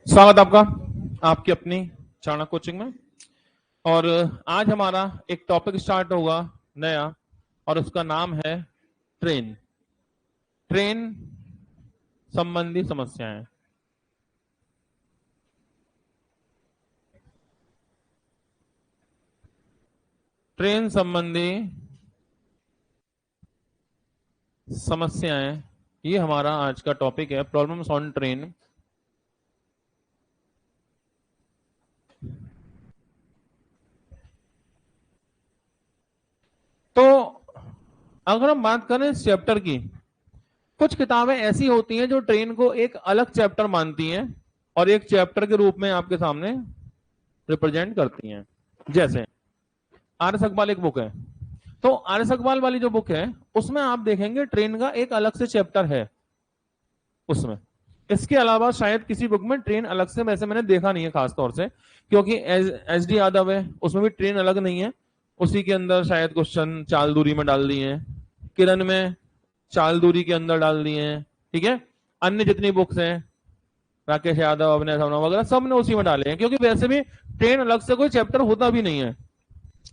स्वागत आपका आपकी अपनी चाणक्य कोचिंग में। और आज हमारा एक टॉपिक स्टार्ट होगा नया, और उसका नाम है ट्रेन। ट्रेन संबंधी समस्याएं। ट्रेन संबंधी समस्याएं, ये हमारा आज का टॉपिक है, प्रॉब्लम्स ऑन ट्रेन। तो अगर हम बात करें इस चैप्टर की, कुछ किताबें ऐसी होती हैं जो ट्रेन को एक अलग चैप्टर मानती हैं और एक चैप्टर के रूप में आपके सामने रिप्रेजेंट करती हैं। जैसे आरएस अकबाल एक बुक है, तो आरएस अकबाल वाली जो बुक है उसमें आप देखेंगे ट्रेन का एक अलग से चैप्टर है उसमें। इसके अलावा शायद किसी बुक में ट्रेन अलग से वैसे मैंने देखा नहीं है खास तौर से, क्योंकि एच डी यादव है उसमें भी ट्रेन अलग नहीं है, उसी के अंदर शायद क्वेश्चन चाल दूरी में डाल दिए हैं, किरण में चाल दूरी के अंदर डाल दिए हैं, ठीक है। अन्य जितनी बुक्स हैं, राकेश यादव, अभिनय सावना वगैरह, सब ने उसी में डाले हैं, क्योंकि वैसे भी ट्रेन अलग से कोई चैप्टर होता भी नहीं है।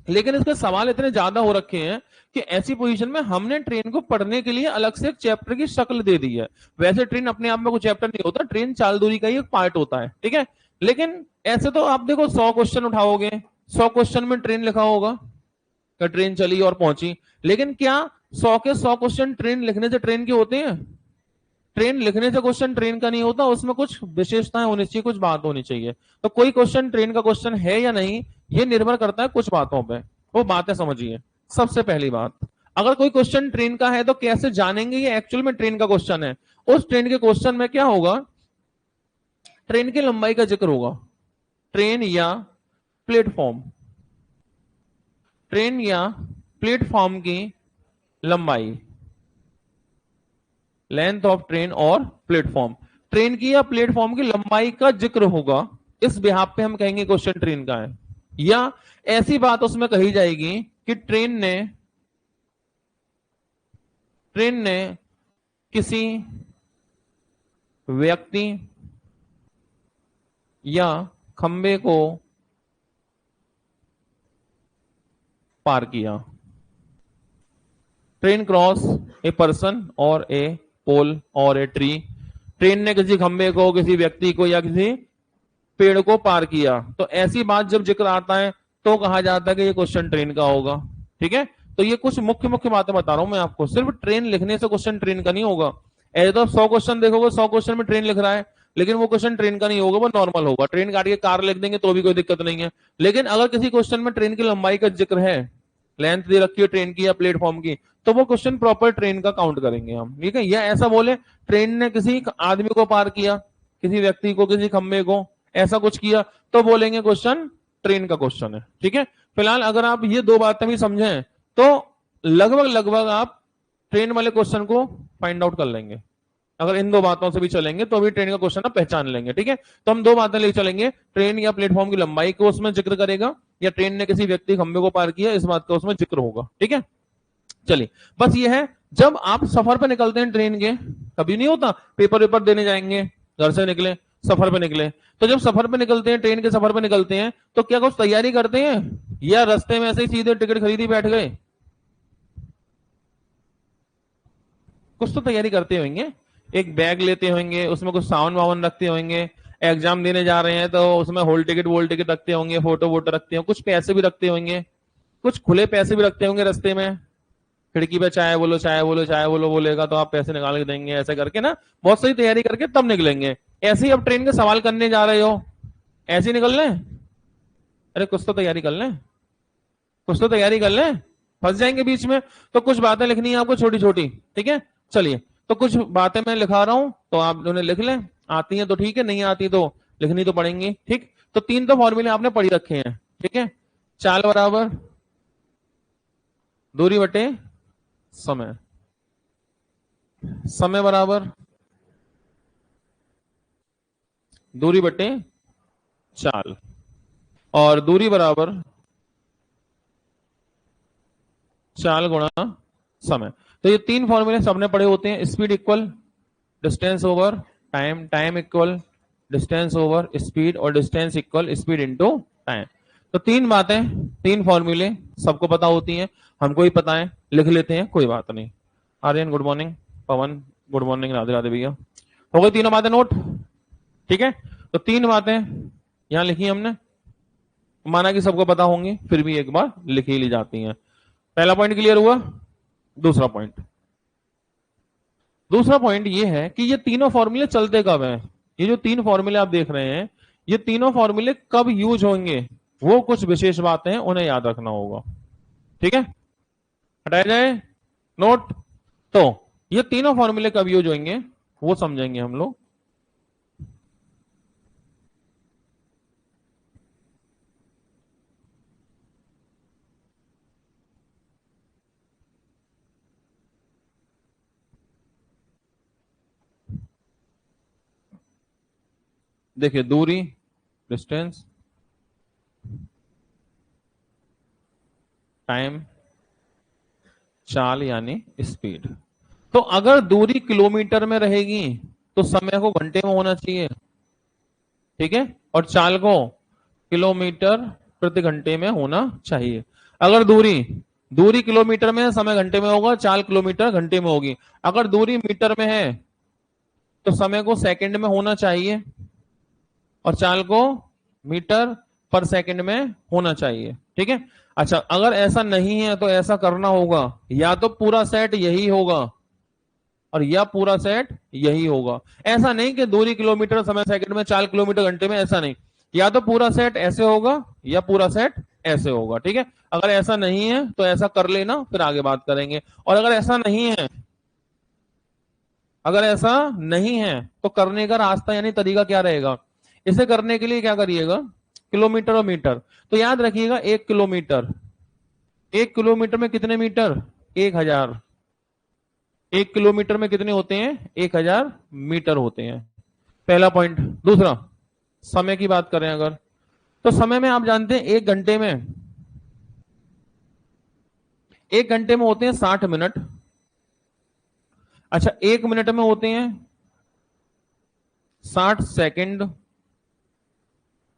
लेकिन इसके सवाल इतने ज्यादा हो रखे हैं कि ऐसी पोजीशन में हमने ट्रेन को पढ़ने के लिए अलग से एक चैप्टर की शक्ल दे दी है। वैसे ट्रेन अपने आप में कोई चैप्टर नहीं होता, ट्रेन चाल दूरी का ही एक पार्ट होता है, ठीक है। लेकिन ऐसे तो आप देखो 100 क्वेश्चन उठाओगे, 100 क्वेश्चन में ट्रेन लिखा होगा कि ट्रेन चली और पहुंची, लेकिन क्या 100 के 100 क्वेश्चन ट्रेन लिखने से ट्रेन के होते हैं? ट्रेन लिखने से क्वेश्चन ट्रेन का नहीं होता, उसमें कुछ विशेषताएं होनी चाहिए, कुछ बात होनी चाहिए। तो कोई क्वेश्चन ट्रेन का क्वेश्चन है या नहीं, ये निर्भर करता है कुछ बातों पे। वो बातें समझिए। सबसे पहली बात, अगर कोई क्वेश्चन ट्रेन का है तो कैसे जानेंगे ये एक्चुअल में ट्रेन का क्वेश्चन है? उस ट्रेन के क्वेश्चन में क्या होगा, ट्रेन की लंबाई का जिक्र होगा। ट्रेन या प्लेटफॉर्म, ट्रेन या प्लेटफॉर्म की लंबाई, लेंथ ऑफ ट्रेन और प्लेटफॉर्म, ट्रेन की या प्लेटफॉर्म की लंबाई का जिक्र होगा। इस बिहाफ पे हम कहेंगे क्वेश्चन ट्रेन का है। या ऐसी बात उसमें कही जाएगी कि ट्रेन ने किसी व्यक्ति या खंबे को पार किया। ट्रेन क्रॉस ए पर्सन और ए पोल और ए ट्री, ट्रेन ने किसी खंबे को, किसी व्यक्ति को या किसी पेड़ को पार किया। तो ऐसी बात जब जिक्र आता है तो कहा जाता है कि ये क्वेश्चन ट्रेन का होगा, ठीक है। तो ये कुछ मुख्य मुख्य बातें बता रहा हूं मैं आपको, सिर्फ ट्रेन लिखने से क्वेश्चन ट्रेन का नहीं होगा। ऐसे तो 100 क्वेश्चन देखोगे, 100 क्वेश्चन में ट्रेन लिख रहा है, लेकिन वो क्वेश्चन ट्रेन का नहीं होगा, वो नॉर्मल होगा। ट्रेन काट के कार लिख देंगे तो भी कोई दिक्कत नहीं है। लेकिन अगर किसी क्वेश्चन में ट्रेन की लंबाई का जिक्र है, लेंथ दे रखी है ट्रेन की या प्लेटफॉर्म की, तो वो क्वेश्चन प्रॉपर ट्रेन का काउंट करेंगे हम, ठीक है। या ऐसा बोले ट्रेन ने किसी आदमी को पार किया, किसी व्यक्ति को, किसी खंबे को, ऐसा कुछ किया, तो बोलेंगे क्वेश्चन ट्रेन का क्वेश्चन है, ठीक है। फिलहाल अगर आप ये दो बातें भी समझें तो लगभग लगभग आप ट्रेन वाले क्वेश्चन को फाइंड आउट कर लेंगे। अगर इन दो बातों से भी चलेंगे तो भी ट्रेन का क्वेश्चन आप पहचान लेंगे, ठीक है। तो हम दो बातें लेके चलेंगे, ट्रेन या प्लेटफॉर्म की लंबाई को उसमें जिक्र करेगा, या ट्रेन ने किसी व्यक्ति खंबे को पार किया, इस बात का उसमें जिक्र होगा, ठीक है। चलिए, बस ये है, जब आप सफर पे निकलते हैं ट्रेन के, कभी नहीं होता पेपर वेपर देने जाएंगे, घर से निकले, सफर पे निकले, तो जब सफर पे निकलते हैं, ट्रेन के सफर पे निकलते हैं, तो क्या कुछ तैयारी करते हैं या रास्ते में ऐसे ही सीधे टिकट खरीदी बैठ गए? कुछ तो तैयारी करते होंगे, एक बैग लेते होंगे, उसमें कुछ सावन वावन रखते होंगे, एग्जाम देने जा रहे हैं तो उसमें होल टिकट वोल टिकट रखते होंगे, फोटो वोटो रखते होंगे, कुछ पैसे भी रखते होंगे, कुछ खुले पैसे भी रखते होंगे रास्ते में, खिड़की पे चाय बोलो चाय बोलो चाय बोलो बोलेगा तो आप पैसे निकाल के देंगे, ऐसे करके ना बहुत सारी तैयारी करके तब निकलेंगे। ऐसे ही अब ट्रेन के सवाल करने जा रहे हो, ऐसे ही निकल लें? अरे कुछ तो तैयारी कर लें, कुछ तो तैयारी कर लें, फंस जाएंगे बीच में। तो कुछ बातें लिखनी है आपको छोटी छोटी, ठीक है। चलिए, तो कुछ बातें मैं लिखा रहा हूं तो आप उन्हें लिख लें, आती है तो ठीक है, नहीं आती तो लिखनी तो पड़ेंगी, ठीक। तो तीन तो फॉर्मूले आपने पढ़ी रखे हैं, ठीक है। चाल बराबर दूरी बटे समय, समय बराबर दूरी बटे चाल, और दूरी बराबर चाल गुणा समय। तो ये तीन फॉर्मूले सबने पढ़े होते हैं, speed equal distance over time, time equal distance over speed और distance equal speed into time. तो तीन बातें, तीन फॉर्मूले सबको पता होती हैं, हमको ही पता है, लिख लेते हैं, कोई बात नहीं। आर्यन गुड मॉर्निंग, पवन गुड मॉर्निंग, राधे राधे भैया। हो गई तीनों बातें नोट? ठीक है, तो तीन बातें यहां लिखी हमने, माना कि सबको पता होंगी, फिर भी एक बार लिखी ली जाती हैं। पहला पॉइंट क्लियर हुआ। दूसरा पॉइंट, दूसरा पॉइंट ये है कि ये तीनों फॉर्मूले चलते कब हैं। ये जो तीन फॉर्मूले आप देख रहे हैं, ये तीनों फॉर्मूले कब यूज होंगे, वो कुछ विशेष बातें हैं, उन्हें याद रखना होगा। ठीक है, हटाया जाए नोट। तो ये तीनों फॉर्मूले कब यूज होंगे वो समझेंगे हम लोग। देखिए, दूरी डिस्टेंस, टाइम चाल यानी स्पीड। तो अगर दूरी किलोमीटर में रहेगी तो समय को घंटे में होना चाहिए, ठीक है, और चाल को किलोमीटर प्रति घंटे में होना चाहिए। अगर दूरी दूरी किलोमीटर में है, समय घंटे में होगा, चाल किलोमीटर घंटे में होगी। अगर दूरी मीटर में है तो समय को सेकंड में होना चाहिए और चाल को मीटर पर सेकंड में होना चाहिए। ठीक है, अच्छा अगर ऐसा नहीं है तो ऐसा करना होगा, या तो पूरा सेट यही होगा और या पूरा सेट यही होगा। ऐसा नहीं कि दूरी किलोमीटर समय सेकंड में, चाल किलोमीटर घंटे में, ऐसा नहीं। या तो पूरा सेट ऐसे होगा या पूरा सेट ऐसे होगा। ठीक है, अगर ऐसा नहीं है तो ऐसा कर लेना, फिर आगे बात करेंगे। और अगर ऐसा नहीं है, अगर ऐसा नहीं है तो करने का रास्ता यानी तरीका क्या रहेगा, इसे करने के लिए क्या करिएगा, किलोमीटर और मीटर। तो याद रखिएगा, 1 किलोमीटर, 1 किलोमीटर में कितने मीटर, 1000। 1 किलोमीटर में कितने होते हैं, 1000 मीटर होते हैं। पहला पॉइंट। दूसरा, समय की बात करें अगर, तो समय में आप जानते हैं 1 घंटे में, 1 घंटे में होते हैं 60 मिनट। अच्छा 1 मिनट में होते हैं 60 सेकंड।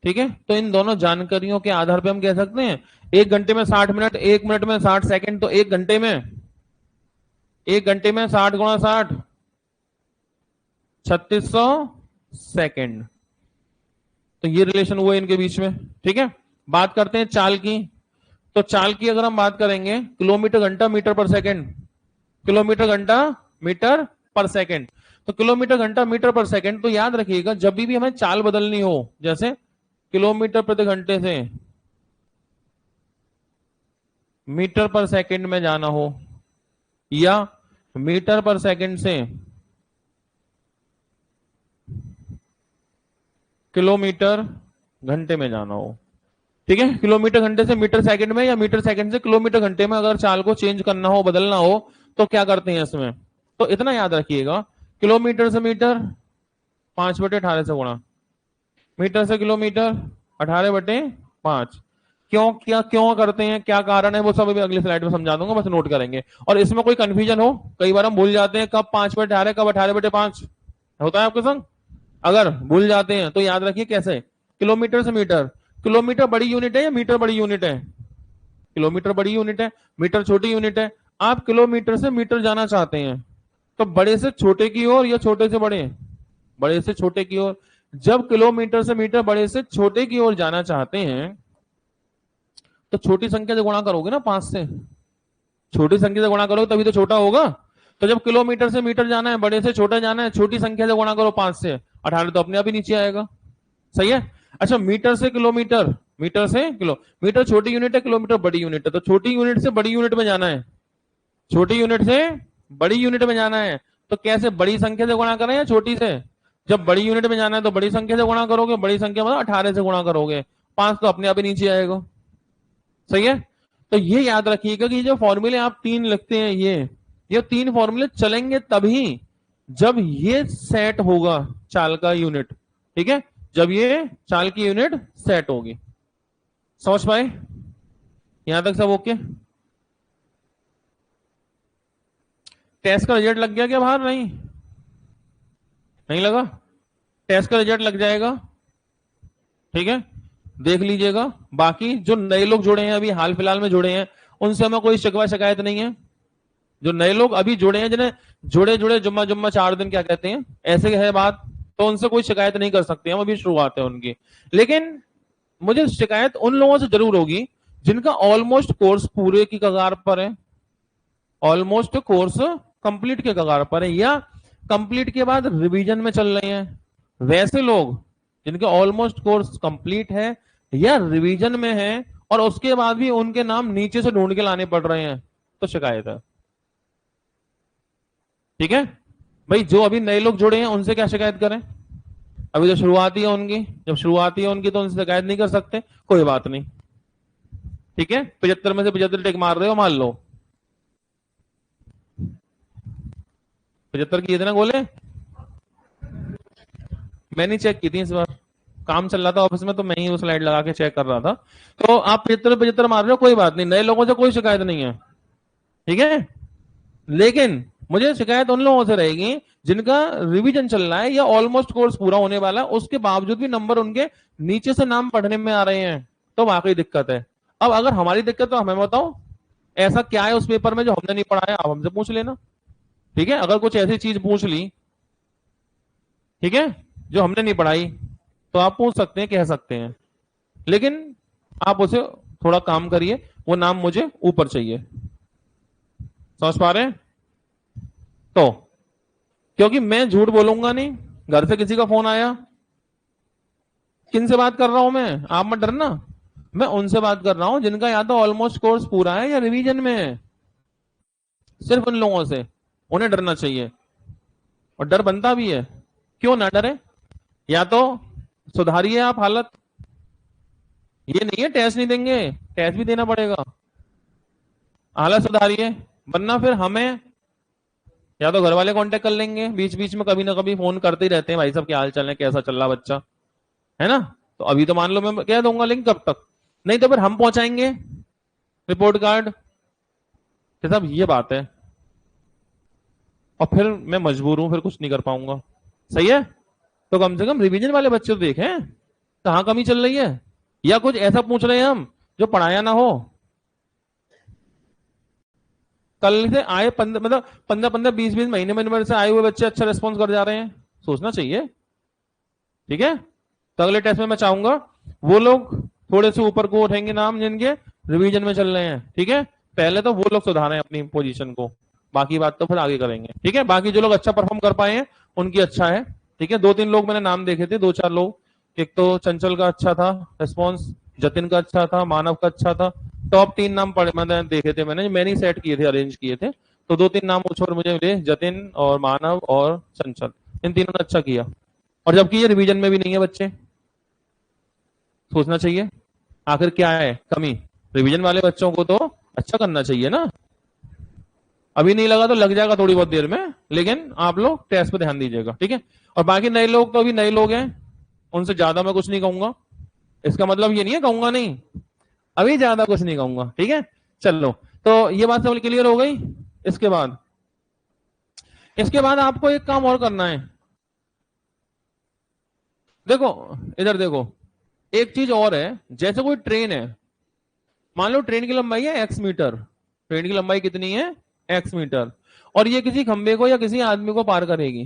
ठीक है, तो इन दोनों जानकारियों के आधार पर हम कह सकते हैं 1 घंटे में 60 मिनट, 1 मिनट में 60 सेकंड, तो 1 घंटे में, 1 घंटे में 60 × 60 3600 सेकंड। तो ये रिलेशन हुआ इनके बीच में। ठीक है, बात करते हैं चाल की। तो चाल की अगर हम बात करेंगे, किलोमीटर घंटा मीटर पर सेकंड, किलोमीटर घंटा मीटर पर सेकंड। तो किलोमीटर घंटा मीटर पर सेकंड, तो याद रखिएगा जब भी हमें चाल बदलनी हो, जैसे किलोमीटर प्रति घंटे से मीटर पर सेकंड में जाना हो, या मीटर पर सेकंड से किलोमीटर घंटे में जाना हो, ठीक है, किलोमीटर घंटे से मीटर सेकंड में या मीटर सेकंड से किलोमीटर घंटे में अगर चाल को चेंज करना हो, बदलना हो, तो क्या करते हैं इसमें। तो इतना याद रखिएगा, किलोमीटर से मीटर 5/18 से गुणा, मीटर से किलोमीटर 18/5। क्यों, क्या क्यों करते हैं, क्या कारण है, वो सब अभी अगली स्लाइड में समझा दूंगा, बस नोट करेंगे। और इसमें कोई कंफ्यूजन हो, कई बार हम भूल जाते हैं कब 5/18 कब 18/5 होता है आपके संग। अगर भूल जाते हैं तो याद रखिए कैसे, किलोमीटर से मीटर, किलोमीटर बड़ी यूनिट है या मीटर बड़ी यूनिट है, किलोमीटर बड़ी यूनिट है, मीटर छोटी यूनिट है। आप किलोमीटर से मीटर जाना चाहते हैं, तो बड़े से छोटे की ओर या छोटे से बड़े, बड़े से छोटे की ओर। जब किलोमीटर से मीटर बड़े से छोटे की ओर जाना चाहते हैं, तो छोटी संख्या से गुणा करोगे ना 5 से, छोटी संख्या से गुणा करोगे तभी तो छोटा होगा। तो जब किलोमीटर से मीटर जाना है, बड़े से छोटा जाना है, छोटी संख्या से गुणा करो 5 से, 18 तो अपने आप ही नीचे आएगा। सही है। अच्छा मीटर से किलोमीटर, मीटर से किलो, मीटर छोटी यूनिट है, किलोमीटर बड़ी यूनिट है, तो छोटी यूनिट से बड़ी यूनिट में जाना है, छोटी यूनिट से बड़ी यूनिट में जाना है। तो कैसे, बड़ी संख्या से गुणा करें या छोटी से। जब बड़ी यूनिट में जाना है तो बड़ी संख्या से गुणा करोगे, बड़ी संख्या मतलब 18 से गुणा करोगे, 5 तो अपने आप ही नीचे आएगा। सही है। तो ये याद रखिएगा कि जो फॉर्मूले आप तीन लिखते हैं, ये तीन फॉर्मूले चलेंगे तभी जब ये सेट होगा चाल का यूनिट। ठीक है, जब ये चाल की यूनिट सेट होगी। समझ पाए यहां तक सब ओके। टेस्ट का रिजल्ट लग गया क्या बाहर, नहीं नहीं लगा। टेस्ट का रिजल्ट लग जाएगा, ठीक है, देख लीजिएगा। बाकी जो नए लोग जुड़े हैं, अभी हाल फिलहाल में जुड़े हैं, उनसे हमें कोई शिकवा शिकायत नहीं है। जो नए लोग अभी जुड़े हैं, जिन्हें जुड़े जुड़े जुम्मा जुम्मा 4 दिन क्या कहते हैं, ऐसे है बात, तो उनसे कोई शिकायत नहीं कर सकते हम, अभी शुरुआत है उनकी। लेकिन मुझे शिकायत उन लोगों से जरूर होगी जिनका ऑलमोस्ट कोर्स पूरे की कगार पर है, ऑलमोस्ट कोर्स कंप्लीट के कगार पर है, या कंप्लीट के बाद रिवीजन में चल रहे हैं। वैसे लोग जिनके ऑलमोस्ट कोर्स कंप्लीट है या रिवीजन में है और उसके बाद भी उनके नाम नीचे से ढूंढ के लाने पड़ रहे हैं, तो शिकायत है। ठीक है भाई, जो अभी नए लोग जुड़े हैं उनसे क्या शिकायत करें? अभी तो शुरुआती है उनकी, जब शुरुआती है उनकी तो उनसे शिकायत नहीं कर सकते, कोई बात नहीं। ठीक है, 75 में से 75 टिक मार रहे हो, मान लो 75 किए थे ना गोले। मैंने चेक की थी इस बार, काम चल रहा था ऑफिस में, तो मैं ही वो स्लाइड लगा के चेक कर रहा था। तो आप 75 मार रहे हो, कोई बात नहीं, नए लोगों से कोई शिकायत नहीं है, ठीक है। लेकिन मुझे शिकायत उन लोगों से रहेगी जिनका रिवीजन चल रहा है या ऑलमोस्ट कोर्स पूरा होने वाला है, उसके बावजूद भी नंबर उनके नीचे से नाम पढ़ने में आ रहे हैं, तो वाकई दिक्कत है। अब अगर हमारी दिक्कत तो हमें बताओ, ऐसा क्या है उस पेपर में जो हमने नहीं पढ़ा है, आप हमसे पूछ लेना, ठीक है। अगर कुछ ऐसी चीज पूछ ली, ठीक है, जो हमने नहीं पढ़ाई, तो आप पूछ सकते हैं, कह सकते हैं, लेकिन आप उसे थोड़ा काम करिए, वो नाम मुझे ऊपर चाहिए। समझ पा रहे हैं? तो क्योंकि मैं झूठ बोलूंगा नहीं, घर से किसी का फोन आया, किन से बात कर रहा हूं मैं, आप मत डरना, मैं उनसे बात कर रहा हूं जिनका या तो ऑलमोस्ट कोर्स पूरा है या रिवीजन में है, सिर्फ उन लोगों से, उन्हें डरना चाहिए। और डर बनता भी है, क्यों ना डरे, या तो सुधारिए आप हालत, ये नहीं है टेस्ट नहीं देंगे, टेस्ट भी देना पड़ेगा, हालत सुधारिए, वरना फिर हमें या तो घर वाले कांटेक्ट कर लेंगे, बीच बीच में कभी ना कभी फोन करते ही रहते हैं, भाई साहब क्या हाल चाल है, कैसा चल रहा बच्चा, है ना। तो अभी तो मान लो मैं कह दूंगा, लेकिन कब तक, नहीं तो फिर हम पहुंचाएंगे रिपोर्ट कार्ड कि साहब ये बात है, और फिर मैं मजबूर हूं, फिर कुछ नहीं कर पाऊंगा। सही है, तो कम से कम रिवीजन वाले बच्चे तो देखें कहां कमी चल रही है, या कुछ ऐसा पूछ रहे हैं हम जो पढ़ाया ना हो। कल से आए 15 मतलब 15 20 20 महीने में से आए हुए बच्चे अच्छा रिस्पॉन्स कर जा रहे हैं, सोचना चाहिए, ठीक है। तो अगले टेस्ट में मैं चाहूंगा वो लोग थोड़े से ऊपर को उठेंगे नाम जिनके रिवीजन में चल रहे हैं, ठीक है। पहले तो वो लोग सुधारें अपनी पोजीशन को, बाकी बात तो फिर आगे करेंगे, ठीक है। बाकी जो लोग अच्छा परफॉर्म कर पाए हैं उनकी अच्छा है, ठीक है। 2-3 लोग मैंने नाम देखे थे, 2-4 लोग, एक तो चंचल का अच्छा था रिस्पॉन्स, जतिन का अच्छा था, मानव का अच्छा था, टॉप 3 नाम पढ़े मैंने देखे थे, मैंने ही सेट किए थे, अरेंज किए थे, तो 2-3 नाम छोड़ मुझे मिले, जतिन और मानव और चंचल, इन तीनों ने अच्छा किया। और जबकि ये रिवीजन में भी नहीं है बच्चे, सोचना चाहिए आखिर क्या है कमी, रिवीजन वाले बच्चों को तो अच्छा करना चाहिए ना। अभी नहीं लगा तो लग जाएगा थोड़ी बहुत देर में, लेकिन आप लोग टेस्ट पे ध्यान दीजिएगा, ठीक है। और बाकी नए लोग तो अभी नए लोग हैं, उनसे ज्यादा मैं कुछ नहीं कहूंगा, इसका मतलब ये नहीं है कहूंगा नहीं, अभी ज्यादा कुछ नहीं कहूंगा, ठीक है। चलो, तो ये बात सब क्लियर हो गई। इसके बाद आपको एक काम और करना है, देखो इधर देखो, एक चीज और है, जैसे कोई ट्रेन है, मान लो ट्रेन की लंबाई है x मीटर, ट्रेन की लंबाई कितनी है x मीटर, और ये किसी खंबे को या किसी आदमी को पार करेगी,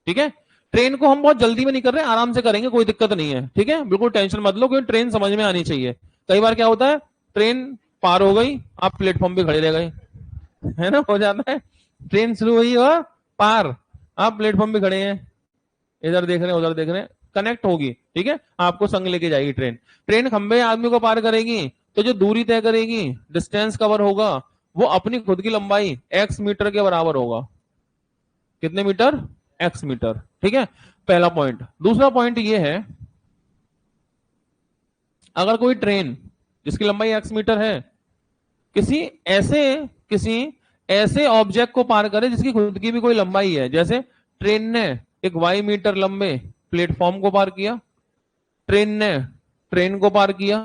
ठीक है। ट्रेन को हम बहुत जल्दी में नहीं कर रहे, आराम से करेंगे, कोई दिक्कत नहीं है, ठीक है, बिल्कुल टेंशन मत लो, क्योंकि ट्रेन समझ में आनी चाहिए। कई बार क्या होता है, ट्रेन पार हो गई, आप प्लेटफॉर्म पे खड़े रह गए, है ना, हो जाता है, ट्रेन शुरू हुई और पार, आप प्लेटफॉर्म पे खड़े हैं, इधर देख रहे हैं उधर देख रहे हैं, कनेक्ट होगी, ठीक है, आपको संग लेके जाएगी ट्रेन। ट्रेन खंबे आदमी को पार करेगी, तो जो दूरी तय करेगी, डिस्टेंस कवर होगा, वो अपनी खुद की लंबाई x मीटर के बराबर होगा। कितने मीटर? x मीटर, ठीक है, पहला पॉइंट। दूसरा पॉइंट ये है, अगर कोई ट्रेन जिसकी लंबाई x मीटर है किसी ऐसे ऑब्जेक्ट को पार करे जिसकी खुद की भी कोई लंबाई है, जैसे ट्रेन ने एक y मीटर लंबे प्लेटफॉर्म को पार किया, ट्रेन ने ट्रेन को पार किया,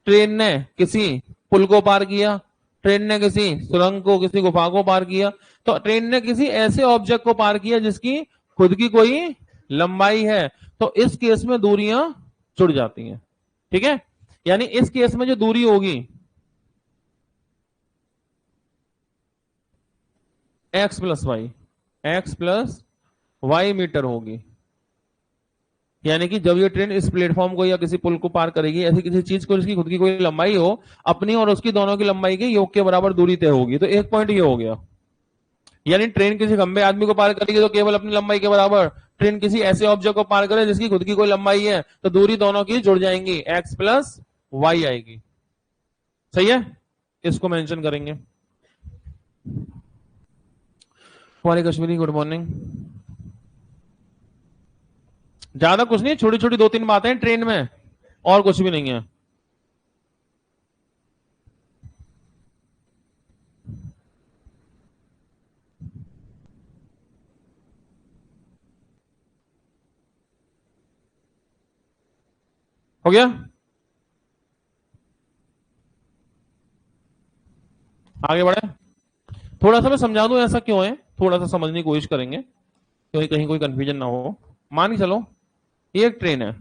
ट्रेन ने किसी पुल को पार किया, ट्रेन ने किसी सुरंग को, किसी गुफा को पार किया, तो ट्रेन ने किसी ऐसे ऑब्जेक्ट को पार किया जिसकी खुद की कोई लंबाई है, तो इस केस में दूरियां जुड़ जाती हैं। ठीक है, यानी इस केस में जो दूरी होगी x plus y, x plus y metre होगी। यानी कि जब ये ट्रेन इस प्लेटफॉर्म को या किसी पुल को पार करेगी, ऐसी किसी चीज को जिसकी खुद की कोई लंबाई हो, अपनी और उसकी दोनों की लंबाई के योग के बराबर दूरी तय होगी। तो एक पॉइंट ये हो गया, यानी ट्रेन किसी खंबे आदमी को पार करेगी तो केवल अपनी लंबाई के बराबर, ट्रेन किसी ऐसे ऑब्जेक्ट को पार करे जिसकी खुद की कोई लंबाई है, तो दूरी दोनों की जुड़ जाएंगी, एक्स प्लस वाई आएगी। सही है, इसको मेंशन करेंगे। हमारे कश्मीरी गुड मॉर्निंग। ज्यादा कुछ नहीं, छोटी छोटी 2-3 बातें ट्रेन में, और कुछ भी नहीं है। हो गया, आगे बढ़े। थोड़ा सा मैं समझा दूं ऐसा क्यों है, थोड़ा सा समझने की कोशिश करेंगे क्योंकि कहीं कोई कंफ्यूजन ना हो। मान के चलो ये एक ट्रेन है,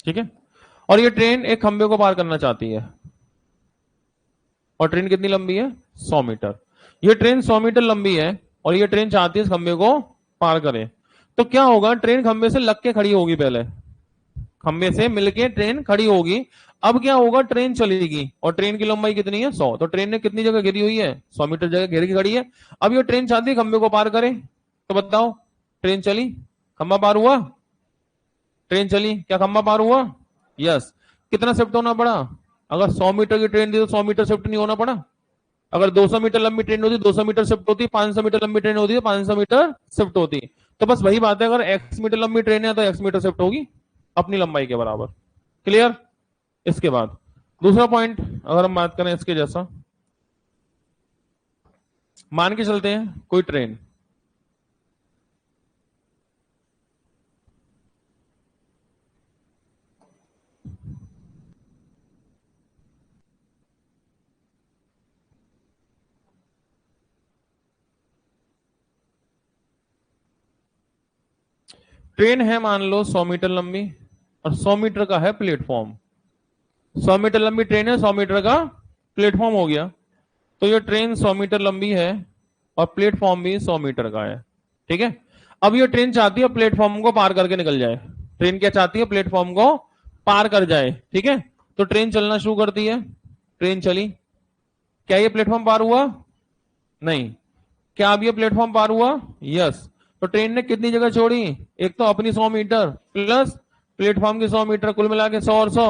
ठीक है, और ये ट्रेन एक खंबे को पार करना चाहती है, और ट्रेन कितनी लंबी है, 100 मीटर। ये ट्रेन 100 मीटर लंबी है और ये ट्रेन चाहती है इस खंबे को पार करे। तो क्या होगा, ट्रेन खंबे से लग के खड़ी होगी, पहले खंबे से मिलके ट्रेन खड़ी होगी। अब क्या होगा, ट्रेन चलेगी और ट्रेन की लंबाई कितनी है, 100। तो ट्रेन ने कितनी जगह घेरी हुई है, 100 मीटर जगह घेर के खड़ी है। अब ये ट्रेन चाहती है खंबे को पार करे, तो बताओ, ट्रेन चली, खंबा पार हुआ, ट्रेन चली, क्या खंबा पार हुआ, यस। कितना शिफ्ट होना पड़ा, अगर 100 मीटर की ट्रेन थी तो 100 मीटर शिफ्ट नहीं होना पड़ा। अगर 200 मीटर लंबी ट्रेन होती 200 मीटर शिफ्ट होती, 500 मीटर लंबी ट्रेन होती तो 500 मीटर शिफ्ट होती। तो बस वही बात है, अगर एक्स मीटर लंबी ट्रेन है तो एक्स मीटर शिफ्ट होगी अपनी लंबाई के बराबर। क्लियर। इसके बाद दूसरा पॉइंट अगर हम बात करें इसके जैसा, मान के चलते हैं कोई ट्रेन, ट्रेन है मान लो 100 मीटर लंबी और 100 मीटर का है प्लेटफॉर्म। 100 मीटर लंबी ट्रेन है, 100 मीटर का प्लेटफॉर्म हो गया। तो ये ट्रेन 100 मीटर लंबी है और प्लेटफॉर्म भी 100 मीटर का है, ठीक है। अब ये ट्रेन चाहती है प्लेटफॉर्म को पार करके निकल जाए। ट्रेन क्या चाहती है, प्लेटफॉर्म को पार कर जाए, ठीक है। तो ट्रेन चलना शुरू करती है, ट्रेन चली, क्या ये प्लेटफॉर्म पार हुआ, नहीं। क्या अब ये प्लेटफॉर्म पार हुआ, यस। तो ट्रेन ने कितनी जगह छोड़ी, एक तो अपनी 100 मीटर प्लस प्लेटफॉर्म की 100 मीटर, कुल मिला के 100 और 100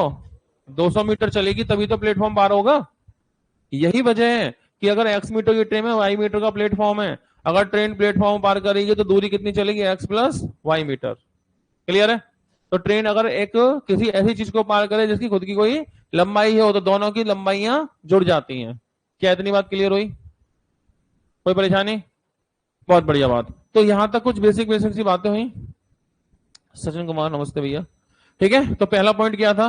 200 मीटर चलेगी, तभी तो प्लेटफॉर्म पार होगा। यही वजह है कि अगर एक्स मीटर की ट्रेन में वाई मीटर का प्लेटफॉर्म है, अगर ट्रेन प्लेटफॉर्म पार करेगी तो दूरी कितनी चलेगी, x plus y metre. Clear है। तो ट्रेन अगर एक किसी ऐसी चीज को पार करे जिसकी खुद की कोई लंबाई हो, तो दोनों की लंबाइयां जुड़ जाती हैं। क्या इतनी बात क्लियर हुई, कोई परेशानी, बहुत बढ़िया बात। तो यहां तक कुछ बेसिक बेसिक सी बातें हुई। सचिन कुमार नमस्ते भैया। ठीक है, तो पहला पॉइंट क्या था,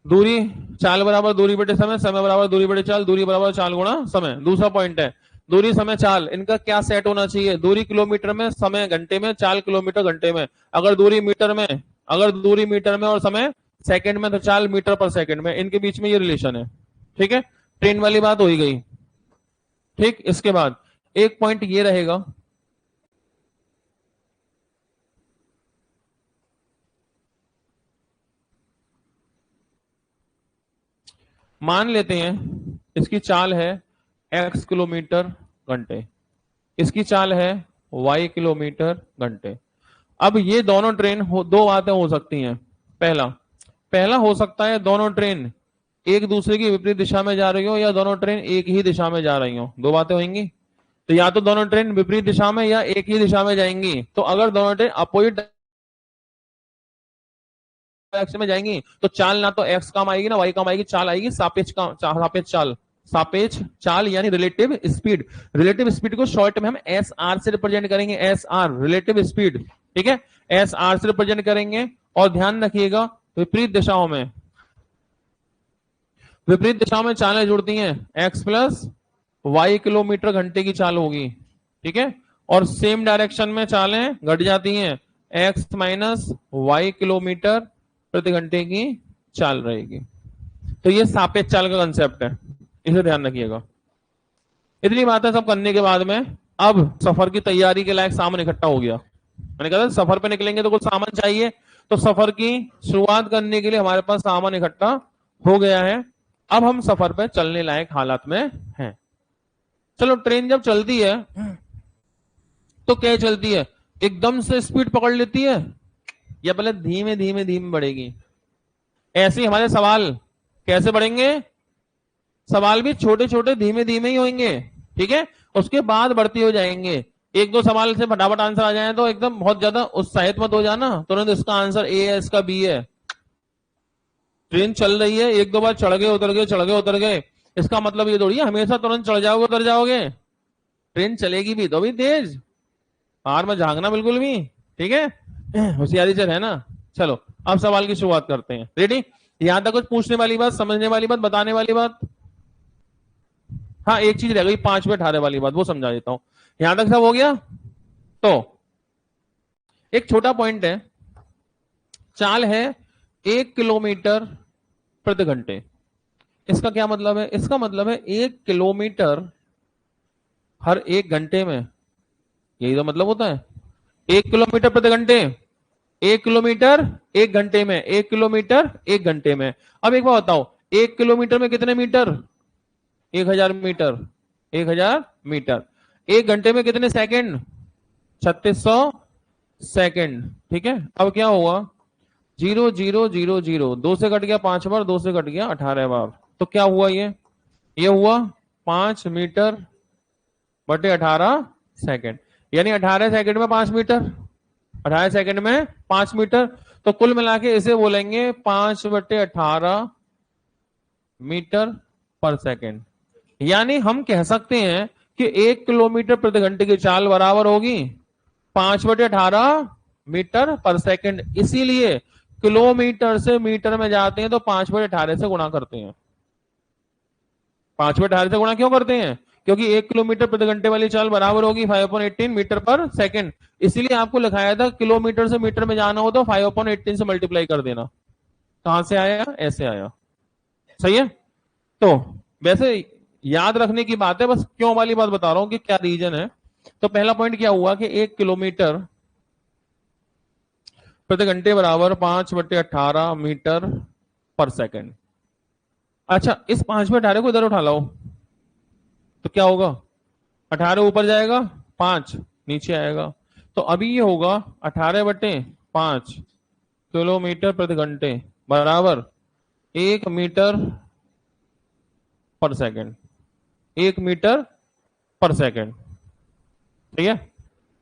दूरी चाल बराबर दूरी बटे समय, समय बराबर दूरी बटे चाल, दूरी बराबर चाल गुणा समय। दूसरा पॉइंट है दूरी समय चाल, इनका क्या सेट होना चाहिए, दूरी किलोमीटर में, समय घंटे में, चाल किलोमीटर घंटे में। अगर दूरी मीटर में, अगर दूरी मीटर में और समय सेकंड में, तो चाल मीटर पर सेकंड में, इनके बीच में ये रिलेशन है। ठीक है, ट्रेन वाली बात हो ही गई। ठीक, इसके बाद एक पॉइंट ये रहेगा, मान लेते हैं इसकी चाल है x किलोमीटर घंटे, इसकी चाल है y किलोमीटर घंटे। अब ये दोनों ट्रेन दो बातें हो सकती हैं। पहला पहला हो सकता है दोनों ट्रेन एक दूसरे की विपरीत दिशा में जा रही हो, या दोनों ट्रेन एक ही दिशा में जा रही हो, दो बातें होंगी। तो या तो दोनों ट्रेन विपरीत दिशा में या एक ही दिशा में जाएंगी। तो अगर दोनों ट्रेन अपोजिट एक्स में जाएंगी तो चाल ना तो एक्स काम आएगी ना वाई काम आएगी, चाल आएगी सापेक्ष सापेक्ष चाल, सापेक्ष चाल यानी रिलेटिव स्पीड। रिलेटिव स्पीड को शॉर्ट में हम एस आर से रिप्रेजेंट करेंगे, एस आर रिलेटिव स्पीड, ठीक है, एस आर से रिप्रेजेंट करेंगे। और ध्यान रखिएगा विपरीत दिशाओं में, विपरीत दिशाओं में चालें जुड़ती हैं, एक्स प्लस वाई किलोमीटर घंटे की चाल होगी, ठीक है। और सेम डायरेक्शन में चालें घट जाती हैं, x माइनस वाई किलोमीटर प्रति घंटे की चाल रहेगी। तो ये सापेक्ष चाल का कंसेप्ट है, इसे ध्यान रखिएगा। इतनी बातें सब करने के बाद में अब सफर की तैयारी के लायक सामान इकट्ठा हो गया। मैंने कहा था सफर पे निकलेंगे तो कुछ सामान चाहिए, तो सफर की शुरुआत करने के लिए हमारे पास सामान इकट्ठा हो गया है। अब हम सफर पे चलने लायक हालत में हैं। चलो, ट्रेन जब चलती है तो क्या चलती है, एकदम से स्पीड पकड़ लेती है या पहले धीमे धीमे धीमे बढ़ेगी? ऐसे ही हमारे सवाल कैसे बढ़ेंगे, सवाल भी छोटे छोटे धीमे धीमे ही होंगे, ठीक है, उसके बाद बढ़ती हो जाएंगे। एक दो सवाल से फटाफट आंसर आ जाए तो एकदम बहुत ज्यादा उत्साहित मत हो जाना, तुरंत इसका आंसर ए है, इसका बी है। ट्रेन चल रही है, एक दो बार चढ़ गए उतर गए, चढ़ गए उतर गए, इसका मतलब ये थोड़ी है हमेशा तुरंत चढ़ जाओगे उतर जाओगे। ट्रेन चलेगी भी तो भी तेज, बाहर में झांकना बिल्कुल भी, ठीक है, होशियारी से रहना। चलो अब सवाल की शुरुआत करते हैं। रेडी? यहां तक कुछ पूछने वाली बात, समझने वाली बात, बताने वाली बात? हाँ, एक चीज रह गई 5 पे 18 वाली बात, वो समझा देता हूं। यहां तक सब हो गया? तो एक छोटा पॉइंट है, चाल है 1 किलोमीटर प्रति घंटे। इसका क्या मतलब है? इसका मतलब है 1 किलोमीटर हर 1 घंटे में, यही तो मतलब होता है। 1 किलोमीटर प्रति घंटे, 1 किलोमीटर 1 घंटे में, 1 किलोमीटर 1 घंटे में। अब एक बात बताओ, 1 किलोमीटर में कितने मीटर? 1000 metre, 1000 metre. 1 घंटे में कितने सेकंड? 3600 सेकंड, ठीक है। अब क्या हुआ, 0 0 0 0, 2 से कट गया 5 बार, 2 से कट गया 18 बार, तो क्या हुआ, ये हुआ 5 मीटर बटे 18 सेकंड, यानी 18 सेकंड में 5 मीटर, 18 सेकंड में 5 मीटर। तो कुल मिला के इसे बोलेंगे 5 बटे 18 मीटर पर सेकंड। यानी हम कह सकते हैं कि 1 किलोमीटर प्रति घंटे की चाल बराबर होगी 5 बटे 18 मीटर पर सेकंड। इसीलिए किलोमीटर से मीटर में जाते हैं तो 5 बटे 18 से गुणा करते हैं। 5 बटे 18 से गुणा क्यों करते हैं? क्योंकि 1 किलोमीटर प्रति घंटे वाली चाल बराबर होगी 5/18 मीटर पर सेकंड। इसीलिए आपको लिखाया था किलोमीटर से मीटर में जाना हो तो 5/18 से मल्टीप्लाई कर देना। कहां से आया? ऐसे आया। सही है? तो वैसे याद रखने की बात है, बस क्यों वाली बात बता रहा हूं कि क्या रीजन है। तो पहला पॉइंट क्या हुआ कि 1 किलोमीटर प्रति घंटे बराबर 5/18 मीटर पर सेकंड। अच्छा, इस 5/18 को इधर उठा लाओ तो क्या होगा, 18 ऊपर जाएगा, 5 नीचे आएगा। तो अभी ये होगा 18/5 किलोमीटर प्रति घंटे बराबर 1 मीटर पर सेकंड, 1 मीटर पर सेकंड, ठीक है।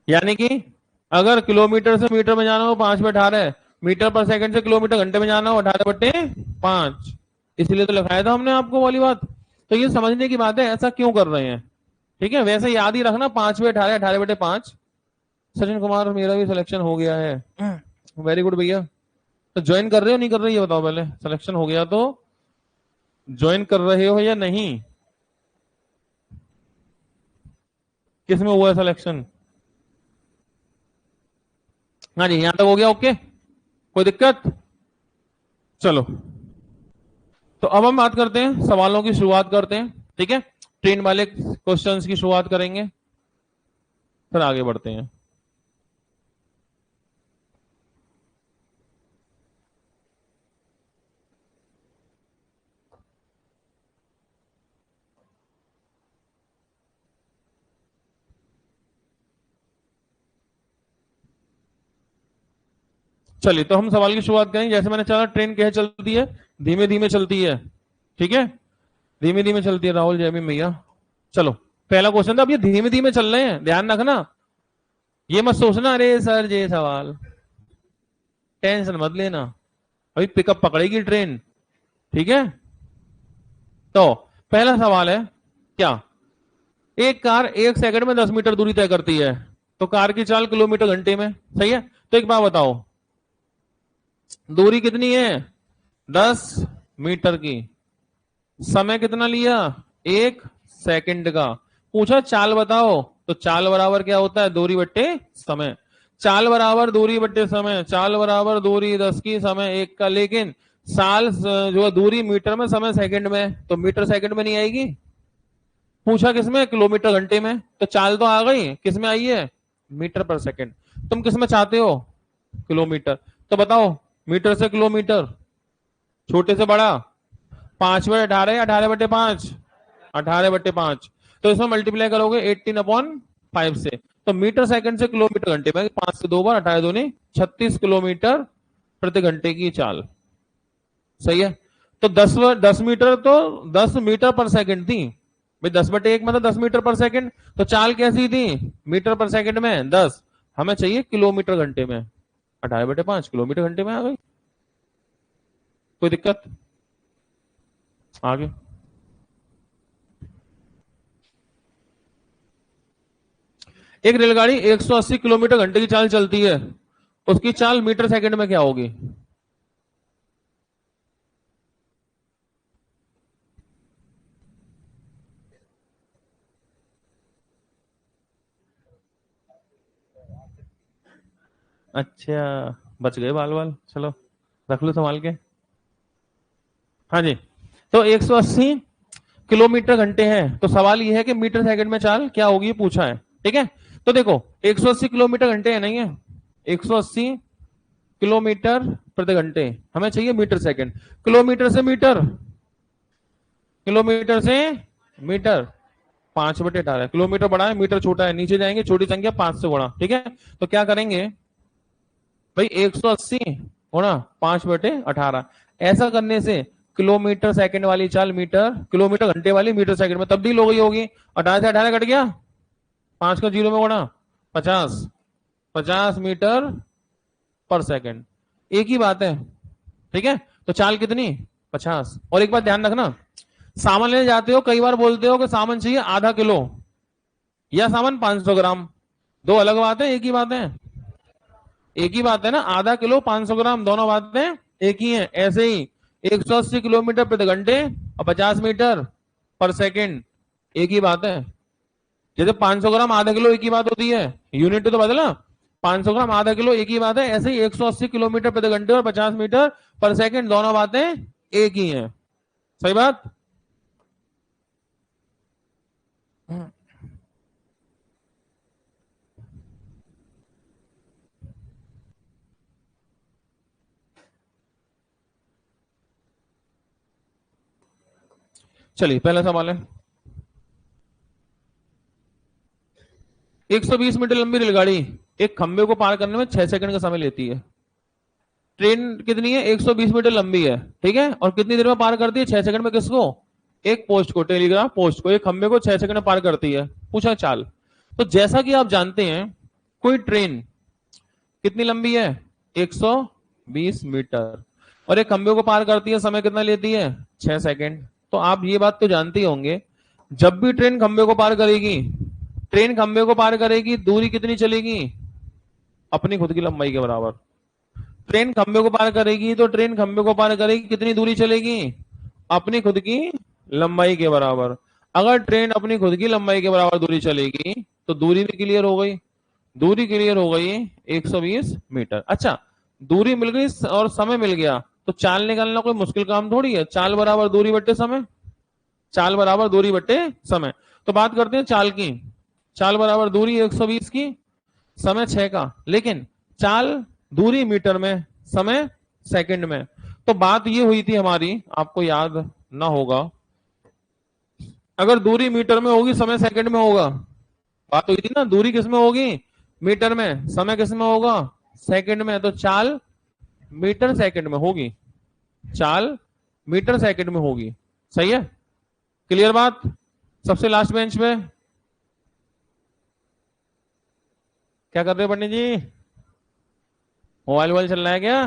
यानी कि अगर किलोमीटर से मीटर में जाना हो 5/18, मीटर पर सेकंड से किलोमीटर घंटे में जाना हो 18/5, इसलिए तो लिखाया था हमने आपको वाली बात। तो ये समझने की बात है ऐसा क्यों कर रहे हैं, ठीक है। वैसे याद ही रखना 5/18, 18/5। सचिन कुमार, मेरा भी सिलेक्शन हो गया है, वेरी गुड भैया। तो ज्वाइन कर रहे हो नहीं कर रहे, ये बताओ पहले। सिलेक्शन हो गया तो ज्वाइन कर रहे हो या नहीं? किस में हुआ है सिलेक्शन? हाँ जी, यहां तक हो गया, ओके, कोई दिक्कत? चलो, तो अब हम बात करते हैं, सवालों की शुरुआत करते हैं, ठीक है। ट्रेन वाले क्वेश्चंस की शुरुआत करेंगे, फिर आगे बढ़ते हैं। चलिए, तो हम सवाल की शुरुआत करें। जैसे मैंने चला, ट्रेन कैसे चलती है? धीमे धीमे चलती है, ठीक है, धीमे धीमे चलती है। राहुल, जयमी भैया, चलो पहला क्वेश्चन था। अब ये धीमे धीमे चल रहे हैं, ध्यान रखना, ये मत सोचना अरे सर ये सवाल, टेंशन मत लेना, अभी पिकअप पकड़ेगी ट्रेन, ठीक है। तो पहला सवाल है, क्या एक कार 1 सेकंड में 10 मीटर दूरी तय करती है, तो कार की चाल किलोमीटर घंटे में, सही है। तो एक बात बताओ, दूरी कितनी है? 10 मीटर की, समय कितना लिया? 1 सेकंड का। पूछा चाल बताओ, तो चाल बराबर क्या होता है, दूरी बट्टे समय। चाल बराबर दूरी बट्टे समय, चाल बराबर दूरी 10 की समय 1 का, लेकिन साल जो है दूरी मीटर में, समय सेकंड में, तो मीटर सेकंड में नहीं आएगी। पूछा किसमें, किलोमीटर घंटे में, तो चाल तो आ गई, किसमें आई है, मीटर पर सेकंड। तुम किसमें चाहते हो, किलोमीटर। तो बताओ मीटर से किलोमीटर, छोटे से बड़ा, 5/18, 18/5, 18/5। तो इसमें मल्टीप्लाई करोगे 18/5 से, तो मीटर सेकंड से किलोमीटर घंटे में 5 से 2 बार, 18 दूनी 36 किलोमीटर प्रति घंटे की चाल। सही है। तो 10 मीटर, तो 10 मीटर पर सेकंड थी भाई, 10/1 मतलब 10 मीटर पर सेकंड। तो चाल कैसी थी, मीटर पर सेकंड में 10, हमें चाहिए किलोमीटर घंटे में, 18/5 किलोमीटर घंटे में आ गई। कोई दिक्कत, आगे। एक रेलगाड़ी 180 किलोमीटर घंटे की चाल चलती है, उसकी चाल मीटर सेकंड में क्या होगी। अच्छा, बच गए बाल बाल, चलो रख लो संभाल के। हाँ जी, तो 180 किलोमीटर घंटे है, तो सवाल यह है कि मीटर सेकंड में चाल क्या होगी, पूछा है। ठीक है, तो देखो 180 किलोमीटर घंटे है, नहीं है, 180 किलोमीटर प्रति घंटे, हमें चाहिए मीटर सेकंड। किलोमीटर से मीटर, किलोमीटर से मीटर, 5/18, किलोमीटर बड़ा है, मीटर छोटा है, नीचे जाएंगे, छोटी संख्या 5 से गुणा। ठीक है, तो क्या करेंगे भाई, 180 गुणा 5/18, ऐसा करने से किलोमीटर सेकंड वाली चाल मीटर, किलोमीटर घंटे वाली मीटर सेकंड में तब्दील हो गई होगी। 18 से 18 कट गया, 5 का 0 में गुणा, 50, 50 मीटर पर सेकंड, एक ही बात है। ठीक है, तो चाल कितनी, 50। और एक बात ध्यान रखना, सामान लेने जाते हो, कई बार बोलते हो कि सामान चाहिए आधा किलो या सामान 500 ग्राम, दो अलग बात है, एक ही बात है, एक ही बात है ना, आधा किलो 500 ग्राम, दोनों बातें एक ही है। ऐसे ही 180 किलोमीटर प्रति घंटे और 50 मीटर पर सेकंड, एक ही बात है। जैसे 500 ग्राम आधा किलो एक ही बात होती है, यूनिट तो बदला, 500 ग्राम आधा किलो एक ही बात है, ऐसे ही 180 किलोमीटर प्रति घंटे और 50 मीटर पर सेकंड, दोनों बातें एक ही हैं। सही बात। चलिए पहला सवाल है, 120 मीटर लंबी रेलगाड़ी एक खंबे को पार करने में 6 सेकंड का समय लेती है। ट्रेन कितनी है, 120 मीटर लंबी है, ठीक है, और कितनी देर में पार करती है, 6 सेकंड में, किसको, एक पोस्ट को, टेलीग्राफ पोस्ट को, एक खंबे को 6 सेकंड में पार करती है। पूछा चाल। तो जैसा कि आप जानते हैं, कोई ट्रेन कितनी लंबी है, 120 मीटर, और एक खंबे को पार करती है, समय कितना लेती है, 6 सेकंड। तो आप ये बात तो जानते ही होंगे, जब भी ट्रेन खंबे को पार करेगी, ट्रेन खंबे को पार करेगी, दूरी कितनी चलेगी, अपनी खुद की लंबाई के बराबर। ट्रेन खंबे को पार करेगी तो ट्रेन खंबे को पार करेगी, कितनी दूरी चलेगी, अपनी खुद की लंबाई के बराबर। अगर ट्रेन अपनी खुद की लंबाई के बराबर दूरी चलेगी तो दूरी भी क्लियर हो गई, दूरी क्लियर हो गई 120 मीटर। अच्छा, दूरी मिल गई और समय मिल गया, तो चाल निकालना कोई मुश्किल काम थोड़ी है। चाल बराबर दूरी बट्टे समय, चाल बराबर दूरी बट्टे समय। तो बात करते हैं चाल की। चाल बराबर दूरी 120 की, समय 6 का, लेकिन चाल दूरी मीटर में, समय सेकंड में। तो बात ये हुई थी हमारी, आपको याद ना होगा, अगर दूरी मीटर में होगी, समय सेकंड में होगा। बात हुई थी ना, दूरी किस में होगी, मीटर में, समय किस में होगा, सेकंड में। तो चाल मीटर सेकंड में होगी, चाल मीटर सेकंड में होगी। सही है, क्लियर बात। सबसे लास्ट बेंच पे क्या कर रहे हो पंडित जी, मोबाइल वोबाइल चल रहा है क्या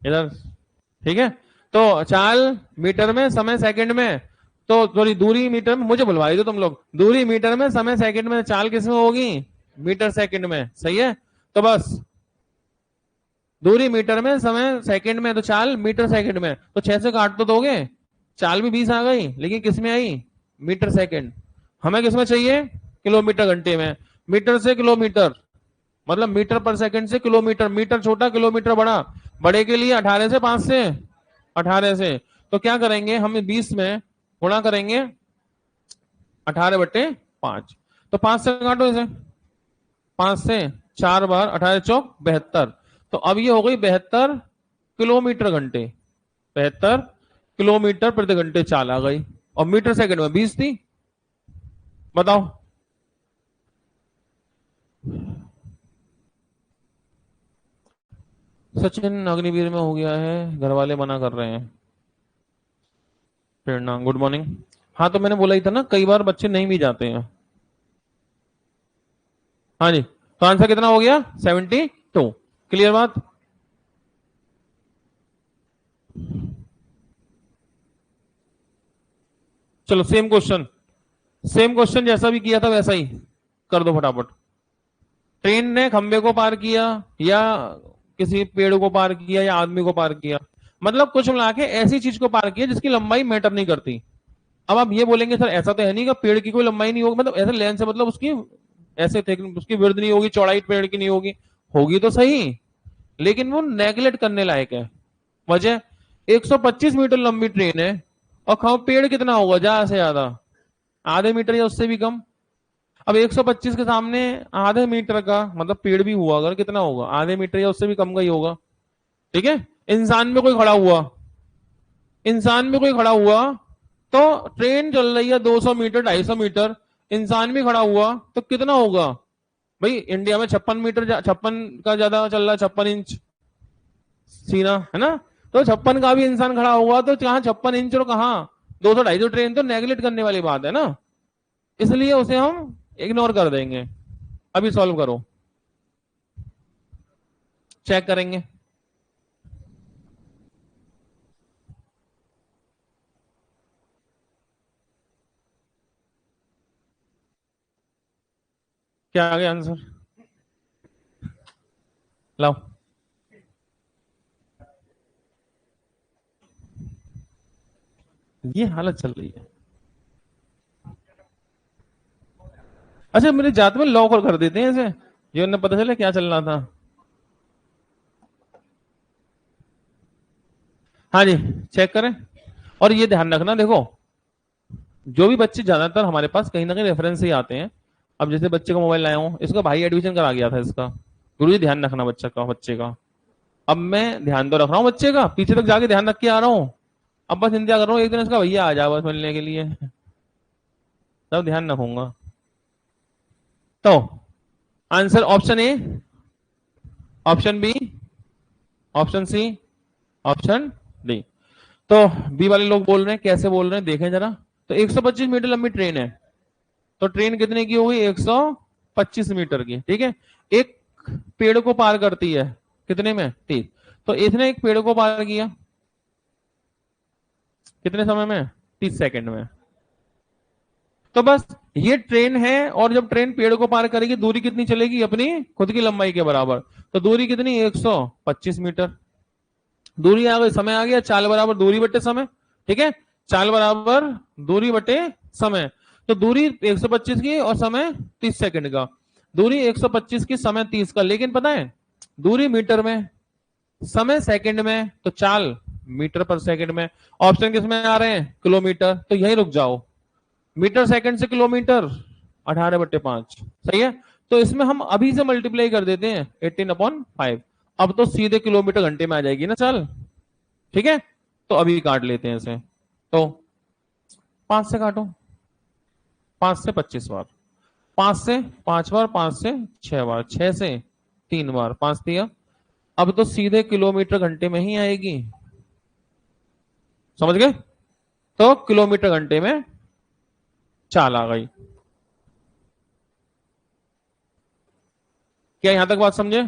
इधर, ठीक है। तो चाल मीटर में, समय सेकंड में, तो सॉरी दूरी मीटर में, मुझे बुलवाई दो तुम लोग, दूरी मीटर में, समय सेकंड में, चाल किस में होगी, मीटर सेकंड में। सही है, तो बस दूरी मीटर में, समय सेकंड में, तो चाल मीटर सेकंड में। तो 6 से काट तो दोगे, चाल भी 20 आ गई, लेकिन किस में आई, मीटर सेकंड। हमें किसमें चाहिए? किलोमीटर घंटे में। मीटर से किलोमीटर, मतलब मीटर पर सेकंड से किलोमीटर, मीटर छोटा किलोमीटर बड़ा, बड़े के लिए 18 से 5 से 18 से, तो क्या करेंगे हम 20 में गुणा करेंगे 18/5, तो 5 से काटो इसे, 5 से 4 बार 18 चौक 72, तो अब ये हो गई 72 किलोमीटर घंटे, 72 किलोमीटर प्रति घंटे चाल आ गई, और मीटर सेकंड में 20 थी। बताओ सचिन अग्निवीर में हो गया है, घर वाले मना कर रहे हैं। प्रेरणा गुड मॉर्निंग। हाँ तो मैंने बोला ही था ना, कई बार बच्चे नहीं भी जाते हैं। हाँ जी, तो आंसर कितना हो गया? 72। क्लियर बात? चलो सेम क्वेश्चन, सेम क्वेश्चन जैसा भी किया था वैसा ही कर दो फटाफट। ट्रेन ने खंबे को पार किया, या किसी पेड़ को पार किया, या आदमी को पार किया, मतलब कुछ मिला के ऐसी चीज को पार किया जिसकी लंबाई मैटर नहीं करती। अब आप ये बोलेंगे सर ऐसा तो है नहीं कि पेड़ की कोई लंबाई नहीं होगी, मतलब ऐसे लेंथ से मतलब उसकी ऐसे उसकी विड्थ नहीं होगी, चौड़ाई पेड़ की नहीं होगी, होगी तो सही, लेकिन वो नेगलेक्ट करने लायक है। वजह, 125 मीटर लंबी ट्रेन है, और खाओ पेड़ कितना होगा ज्यादा से ज्यादा आधे मीटर या उससे भी कम। अब 125 के सामने आधे मीटर का मतलब पेड़ भी हुआ अगर कितना होगा, आधे मीटर या उससे भी कम का ही होगा। ठीक है, इंसान में कोई खड़ा हुआ, इंसान में कोई खड़ा हुआ, तो ट्रेन चल रही है 200 मीटर 250 मीटर, इंसान भी खड़ा हुआ तो कितना होगा भाई? इंडिया में 56 मीटर 56 का ज्यादा चल रहा है, 56 इंच सीना है ना, तो 56 का भी इंसान खड़ा हुआ तो कहाँ 56 इंच और कहाँ 200 250, ट्रेन तो नेगलेक्ट करने वाली बात है ना, इसलिए उसे हम इग्नोर कर देंगे। अभी सॉल्व करो, चेक करेंगे। क्या आ गया आंसर? लाओ, ये हालत चल रही है। अच्छा मेरे जात में लॉक और कर देते हैं ऐसे, ये उन्हें पता चले क्या चल रहा था। हाँ जी, चेक करें। और ये ध्यान रखना, देखो जो भी बच्चे ज्यादातर हमारे पास कहीं ना कहीं रेफरेंस से ही आते हैं। अब जैसे बच्चे का मोबाइल लाया हूँ, इसका भाई एडमिशन करा गया था इसका, गुरु जी ध्यान रखना बच्चे का। अब मैं ध्यान तो रख रहा हूँ बच्चे का, पीछे तक जाके ध्यान रख के आ रहा हूँ। अब बस इंतजार कर रहा हूँ एक दिन इसका भैया आ जाए बस मिलने के लिए, तब ध्यान रखूंगा। तो answer option A, option B, option C, option D. तो बी वाले लोग बोल रहे हैं, कैसे बोल रहे हैं देखें जरा। तो 125 मीटर लंबी ट्रेन है, तो ट्रेन कितने की होगी? 125 मीटर की। ठीक है, एक पेड़ को पार करती है कितने में? 30। तो इसने एक पेड़ को पार किया कितने समय में? 30 सेकंड में। तो बस ये ट्रेन है, और जब ट्रेन पेड़ को पार करेगी दूरी कितनी चलेगी? अपनी खुद की लंबाई के बराबर। तो दूरी कितनी? 125 मीटर। दूरी आ गई, समय आ गया, चाल बराबर दूरी बटे समय। ठीक है, चाल बराबर दूरी बटे समय। तो दूरी 125 की और समय 30 सेकंड का। दूरी 125 की, समय 30 का, लेकिन पता है दूरी मीटर में, समय सेकंड में, तो चाल मीटर पर सेकंड में। ऑप्शन किसमें आ रहे हैं? किलोमीटर। तो यही रुक जाओ, मीटर सेकंड से किलोमीटर 18/5 सही है। तो इसमें हम अभी से मल्टीप्लाई कर देते हैं 18/5, अब तो सीधे किलोमीटर घंटे में आ जाएगी ना चाल। ठीक है, तो अभी काट लेते हैं इसे। तो 5 से काटो, 5 से 25 बार, 5 से 5 बार, 5 से 6 बार, 6 से 3 बार, 5 दिया, अब तो सीधे किलोमीटर घंटे में ही आएगी। समझ गए? तो किलोमीटर घंटे में चाल आ गई। क्या यहां तक बात समझे?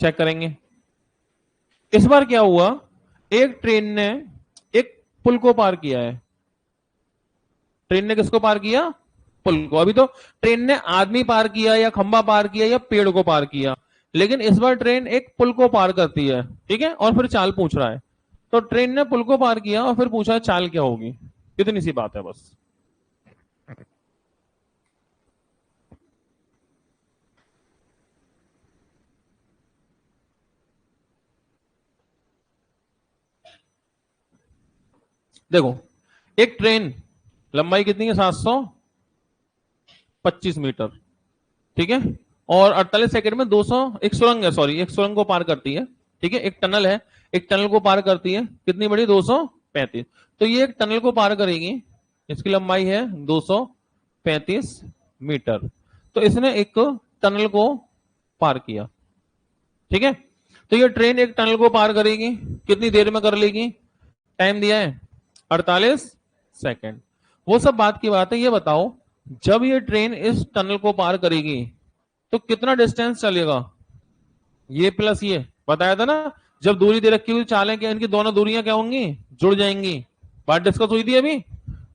चेक करेंगे। इस बार क्या हुआ, एक ट्रेन ने एक पुल को पार किया है। ट्रेन ने किसको पार किया? पुल को। अभी तो ट्रेन ने आदमी पार किया, या खंबा पार किया, या पेड़ को पार किया, लेकिन इस बार ट्रेन एक पुल को पार करती है। ठीक है, और फिर चाल पूछ रहा है। तो ट्रेन ने पुल को पार किया और फिर पूछा चाल क्या होगी। इतनी सी बात है बस। देखो, एक ट्रेन लंबाई कितनी है, 725 मीटर, ठीक है, और 48 सेकंड में 200, एक सुरंग है, सॉरी, एक सुरंग को पार करती है, ठीक है, एक टनल है, एक टनल को पार करती है, कितनी बड़ी, 235। तो ये एक टनल को पार करेगी, इसकी लंबाई है 235 मीटर। तो इसने एक टनल को पार किया, ठीक है। तो ये ट्रेन एक टनल को पार करेगी, कितनी देर में कर लेगी, टाइम दिया है 48 सेकंड। वो सब बात की बात है, ये बताओ जब ये ट्रेन इस टनल को पार करेगी तो कितना डिस्टेंस चलेगा, ये प्लस ये बताया था ना, जब दूरी दे रखी हुई चालें कि इनकी दोनों दूरियां क्या होंगी, जुड़ जाएंगी, बात डिस्कस हुई थी अभी।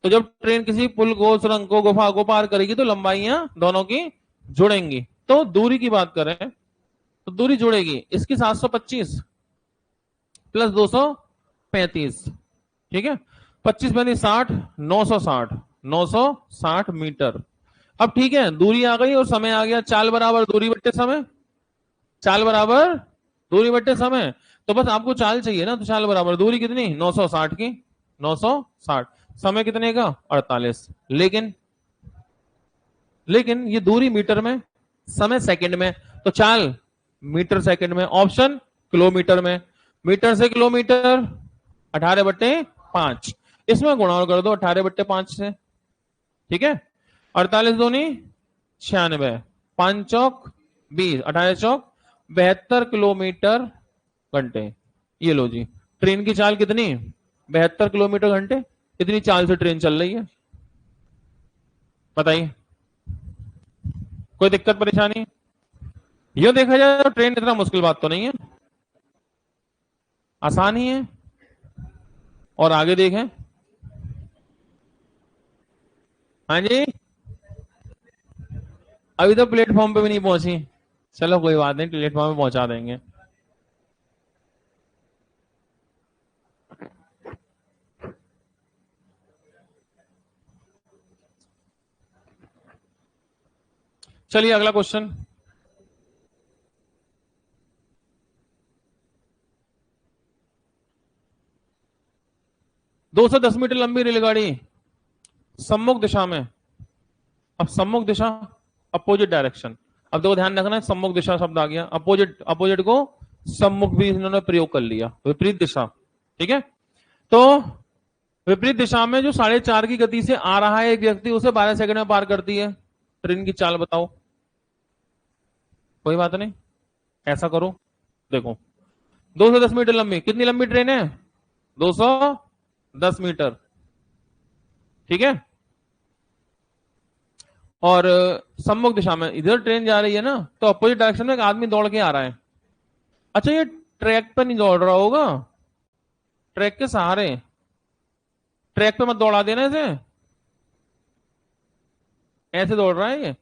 तो जब ट्रेन किसी पुल को, सुरंग को, गुफा को पार करेगी तो लंबाइयां दोनों की जुड़ेंगी। तो दूरी की बात करें तो दूरी जुड़ेगी, इसकी 725 प्लस 235, ठीक है, 25 35 60, 960, 960 मीटर। अब ठीक है, दूरी आ गई और समय आ गया, चाल बराबर दूरी बट्टे समय, चाल बराबर दूरी बट्टे समय। तो बस आपको चाल चाहिए ना, तो चाल बराबर दूरी कितनी, 960 की, 960, समय कितने का, 48। लेकिन लेकिन ये दूरी मीटर में, समय सेकंड में, तो चाल मीटर सेकंड में, ऑप्शन किलोमीटर में। मीटर से किलोमीटर 18/5, इसमें गुणा कर दो 18/5 से, ठीक है, 48 दूनी 96, 5 चौक 20, 18 चौक 72 किलोमीटर घंटे। ये लो जी, ट्रेन की चाल कितनी, 72 किलोमीटर घंटे। इतनी चाल से ट्रेन चल रही है, बताइए कोई दिक्कत परेशानी। ये देखा जाए तो ट्रेन इतना मुश्किल बात तो नहीं है, आसान ही है। और आगे देखें, हाँ जी, अभी तो प्लेटफॉर्म पे भी नहीं पहुंची, चलो कोई बात नहीं, प्लेटफॉर्म पे पहुंचा देंगे। चलिए अगला क्वेश्चन। 210 मीटर लंबी रेलगाड़ी सम्मुख दिशा में, अब सम्मुख दिशा, अपोजिट डायरेक्शन, अब देखो ध्यान रखना है, सम्मुख दिशा शब्द आ गया, अपोजिट, अपोजिट को सम्मुख भी इन्होंने प्रयोग कर लिया, विपरीत दिशा, ठीक है। तो विपरीत दिशा में जो 4.5 की गति से आ रहा है एक व्यक्ति, उसे 12 सेकंड में पार करती है, ट्रेन की चाल बताओ। कोई बात नहीं, ऐसा करो, देखो 210 मीटर लंबी, कितनी लंबी ट्रेन है, 210 मीटर, ठीक है। और सम्मुख दिशा में इधर ट्रेन जा रही है ना, तो अपोजिट डायरेक्शन में एक आदमी दौड़ के आ रहा है। अच्छा, ये ट्रैक पर नहीं दौड़ रहा होगा, ट्रैक के सहारे, ट्रैक पे मत दौड़ा देना इसे, ऐसे दौड़ रहा है ये,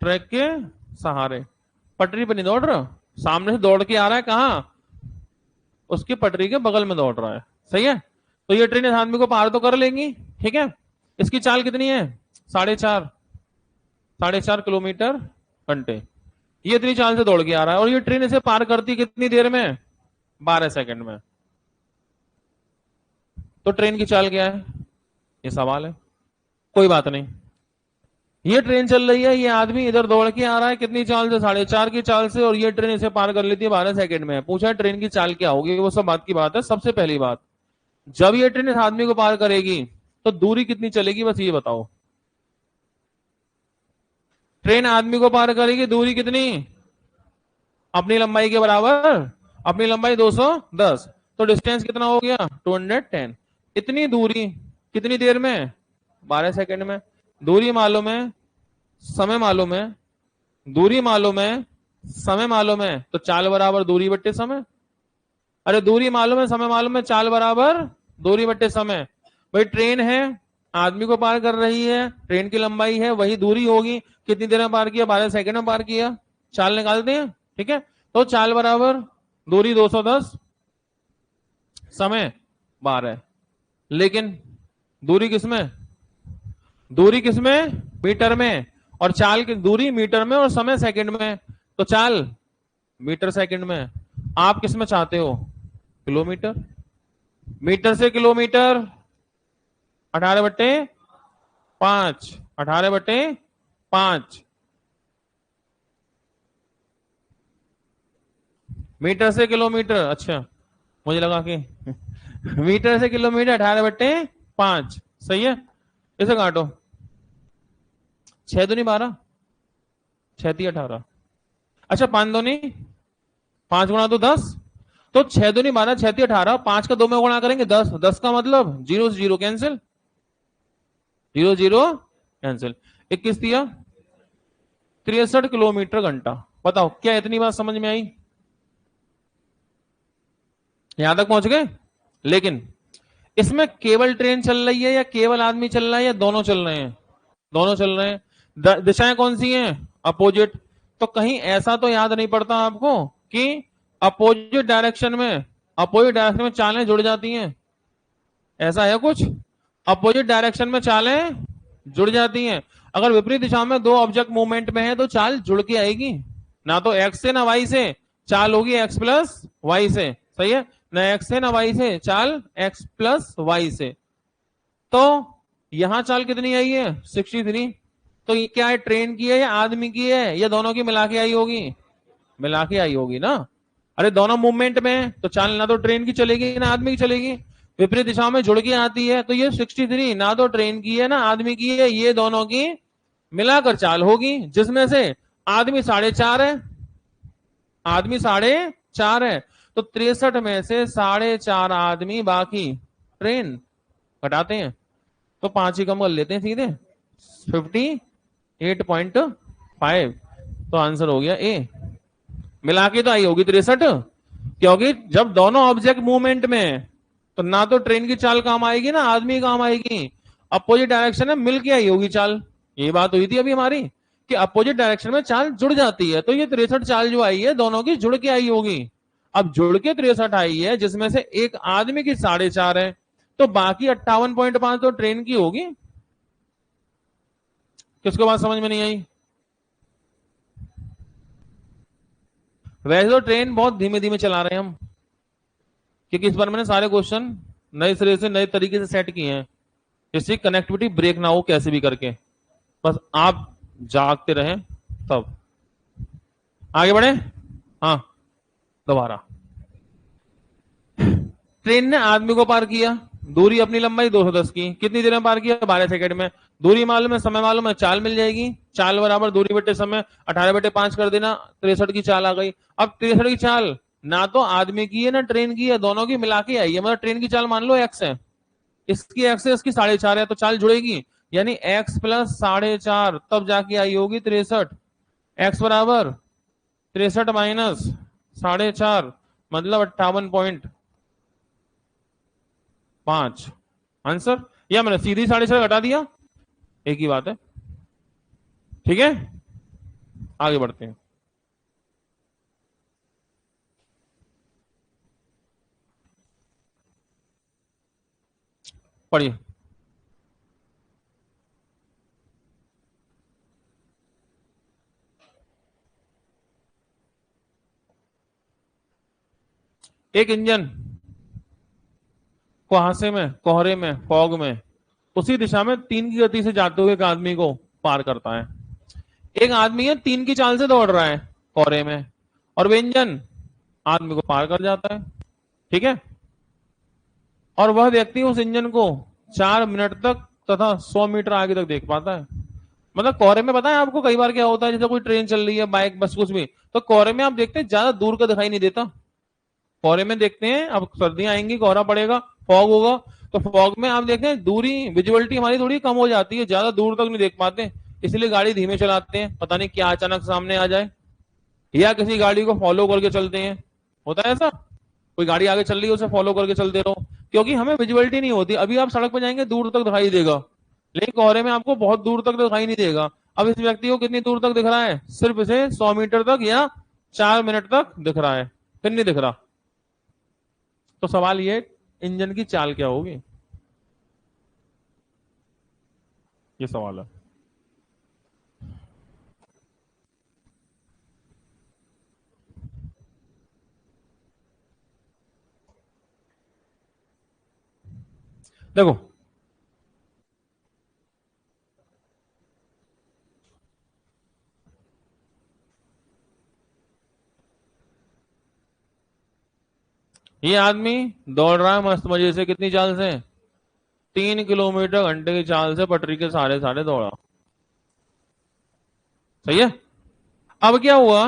ट्रैक के सहारे, पटरी पर नहीं दौड़ रहा, सामने से दौड़ के आ रहा है, कहां, उसकी पटरी के बगल में दौड़ रहा है, सही है। तो ये ट्रेन इस आदमी को पार तो कर लेंगी, ठीक है। इसकी चाल कितनी है, 4.5, 4.5 किलोमीटर घंटे। ये इतनी चाल से दौड़ के आ रहा है और ये ट्रेन इसे पार करती कितनी देर में, 12 सेकंड में। तो ट्रेन की चाल क्या है, ये सवाल है। कोई बात नहीं, ये ट्रेन चल रही है, ये आदमी इधर दौड़ के आ रहा है, कितनी चाल से, 4.5 की चाल से, और ये ट्रेन इसे पार कर लेती है 12 सेकंड में। पूछा है ट्रेन की चाल क्या होगी, वो सब बात की बात है। सबसे पहली बात, जब ये ट्रेन इस आदमी को पार करेगी तो दूरी कितनी चलेगी, बस ये बताओ। ट्रेन आदमी को पार करेगी, दूरी कितनी, अपनी लंबाई के बराबर, अपनी लंबाई 210, तो डिस्टेंस कितना हो गया, 210। इतनी दूरी कितनी देर में, 12 सेकंड में। दूरी मालूम है, समय मालूम है, दूरी मालूम है, समय मालूम है, तो चाल बराबर दूरी बट्टे समय। अरे दूरी मालूम है, समय मालूम है, चाल बराबर दूरी बट्टे समय। भाई ट्रेन है, आदमी को पार कर रही है, ट्रेन की लंबाई है, वही दूरी होगी, कितनी देर में पार किया, 12 सेकंड में पार किया, चाल निकालते हैं, ठीक है। तो चाल बराबर दूरी 210, समय 12, लेकिन दूरी किसमें, दूरी किसमें, मीटर में, और चाल की दूरी मीटर में और समय सेकंड में, तो चाल मीटर सेकंड में। आप किसमें चाहते हो, किलोमीटर, मीटर से किलोमीटर 18/5, 18/5, मीटर से किलोमीटर, अच्छा मुझे लगा कि मीटर से किलोमीटर 18/5, सही है। इसे काटो, 6 दूनी 12, 6 18, अच्छा 5 दूनी 5 गुणा तो 10, तो 6 दूनी 12, 6 18, 5 का 2 में गुणा करेंगे 10, 10 का मतलब 0 0 कैंसिल, 0 0 कैंसिल, 21 दिया 63 किलोमीटर घंटा। बताओ क्या इतनी बात समझ में आई, यहां तक पहुंच गए। लेकिन इसमें केवल ट्रेन चल रही है या केवल आदमी चल रहा है या दोनों चल रहे हैं, दोनों चल रहे हैं। दिशाएं कौन सी हैं, अपोजिट। तो कहीं ऐसा तो याद नहीं पड़ता आपको कि अपोजिट डायरेक्शन में, अपोजिट डायरेक्शन में चालें जुड़ जाती हैं, ऐसा है कुछ, अपोजिट डायरेक्शन में चालें जुड़ जाती हैं। अगर विपरीत दिशा में दो ऑब्जेक्ट मूवमेंट में है तो चाल जुड़ के आएगी, ना तो एक्स से ना वाई से, चाल होगी एक्स प्लस वाई से, सही है, ना एक्स से ना वाई से, चाल एक्स प्लस वाई से। तो यहां चाल कितनी आई है, 63। तो ये क्या है, ट्रेन की है या आदमी की है, या दोनों की मिला के आई होगी, मिला के आई होगी ना। अरे दोनों मूवमेंट में तो चाल ना तो ट्रेन की चलेगी ना आदमी की चलेगी, विपरीत दिशा में जुड़ के आती है। तो ये 63 ना तो ट्रेन की है ना आदमी की है, ये दोनों की मिलाकर चाल होगी, जिसमें से आदमी 4.5 है, आदमी 4.5 है। तो 63 में से 4.5 आदमी, बाकी ट्रेन, घटाते हैं तो 5 ही कम कर लेते हैं सीधे, 58.5। तो आंसर हो गया ए, मिला के तो आई होगी 63, क्योंकि जब दोनों ऑब्जेक्ट मूवमेंट में तो ना तो ट्रेन की चाल काम आएगी ना आदमी काम आएगी, अपोजिट डायरेक्शन में मिल के आई होगी चाल। ये बात हुई थी अभी हमारी कि अपोजिट डायरेक्शन में चाल जुड़ जाती है, तो ये 63 चाल जो आई है दोनों की जुड़ के आई होगी। अब जुड़ के 63 आई है, जिसमें से एक आदमी की 4.5 है, तो बाकी 58.5 तो ट्रेन की होगी। किसको बात समझ में नहीं आई। वैसे तो ट्रेन बहुत धीमे धीमे चला रहे हैं हम, क्योंकि इस बार मैंने सारे क्वेश्चन नए सिरे से नए तरीके से सेट किए हैं, जिससे कनेक्टिविटी ब्रेक ना हो कैसे भी करके, बस आप जागते रहें तब आगे बढ़े। हाँ दोबारा, ट्रेन ने आदमी को पार किया, दूरी अपनी लंबाई 210 की, कितनी देर में पार किया, 12 सेकंड में। दूरी मालूम है, समय मालूम है, चाल मिल जाएगी, चाल बराबर दूरी बटे समय, 18/5 कर देना, 63 की चाल आ गई। अब 63 की चाल ना तो आदमी की है ना ट्रेन की है, दोनों की मिला के आई है। मतलब ट्रेन की चाल मान लो एक्स है, इसकी एक्स है, इसकी 4.5 है, तो चाल जुड़ेगी, यानी एक्स प्लस 4.5 तब जाके आई होगी 63। एक्स बराबर 63 माइनस 4.5 मतलब 58.5 आंसर। या मैंने सीधी 4.5 घटा दिया, एक ही बात है। ठीक है आगे बढ़ते हैं। पढ़िए, एक इंजन कुहासे में, कोहरे में, फॉग में उसी दिशा में 3 की गति से जाते हुए एक आदमी को पार करता है। एक आदमी है 3 की चाल से दौड़ रहा है कोहरे में, और वो इंजन आदमी को पार कर जाता है, ठीक है। और वह व्यक्ति उस इंजन को 4 मिनट तक तथा 100 मीटर आगे तक देख पाता है। मतलब कोहरे में पता है आपको कई बार क्या होता है, जैसे कोई ट्रेन चल रही है, बाइक, बस, कुछ भी, तो कोहरे में आप देखते हैं ज्यादा दूर का दिखाई नहीं देता। कोहरे में देखते हैं, अब सर्दियां आएंगी, कोहरा पड़ेगा, फॉग होगा, तो फॉग में आप देखते हैं दूरी, विजुअलिटी हमारी थोड़ी कम हो जाती है, ज्यादा दूर तक नहीं देख पाते, इसलिए गाड़ी धीमे चलाते हैं, पता नहीं क्या अचानक सामने आ जाए, या किसी गाड़ी को फॉलो करके चलते हैं। होता है ऐसा, कोई गाड़ी आगे चल रही है उसे फॉलो करके चलते रहो, क्योंकि हमें विजुअलिटी नहीं होती। अभी आप सड़क पर जाएंगे दूर तक दिखाई देगा, लेकिन कोहरे में आपको बहुत दूर तक दिखाई नहीं देगा। अब इस व्यक्ति को कितनी दूर तक दिख रहा है, सिर्फ इसे 100 मीटर तक या 4 मिनट तक दिख रहा है, फिर नहीं दिख रहा। तो सवाल ये इंजन की चाल क्या होगी, ये सवाल है। देखो ये आदमी दौड़ रहा है मस्त मजे से, कितनी चाल से, 3 किलोमीटर घंटे की चाल से पटरी के सारे सारे दौड़ा। सही है। अब क्या हुआ,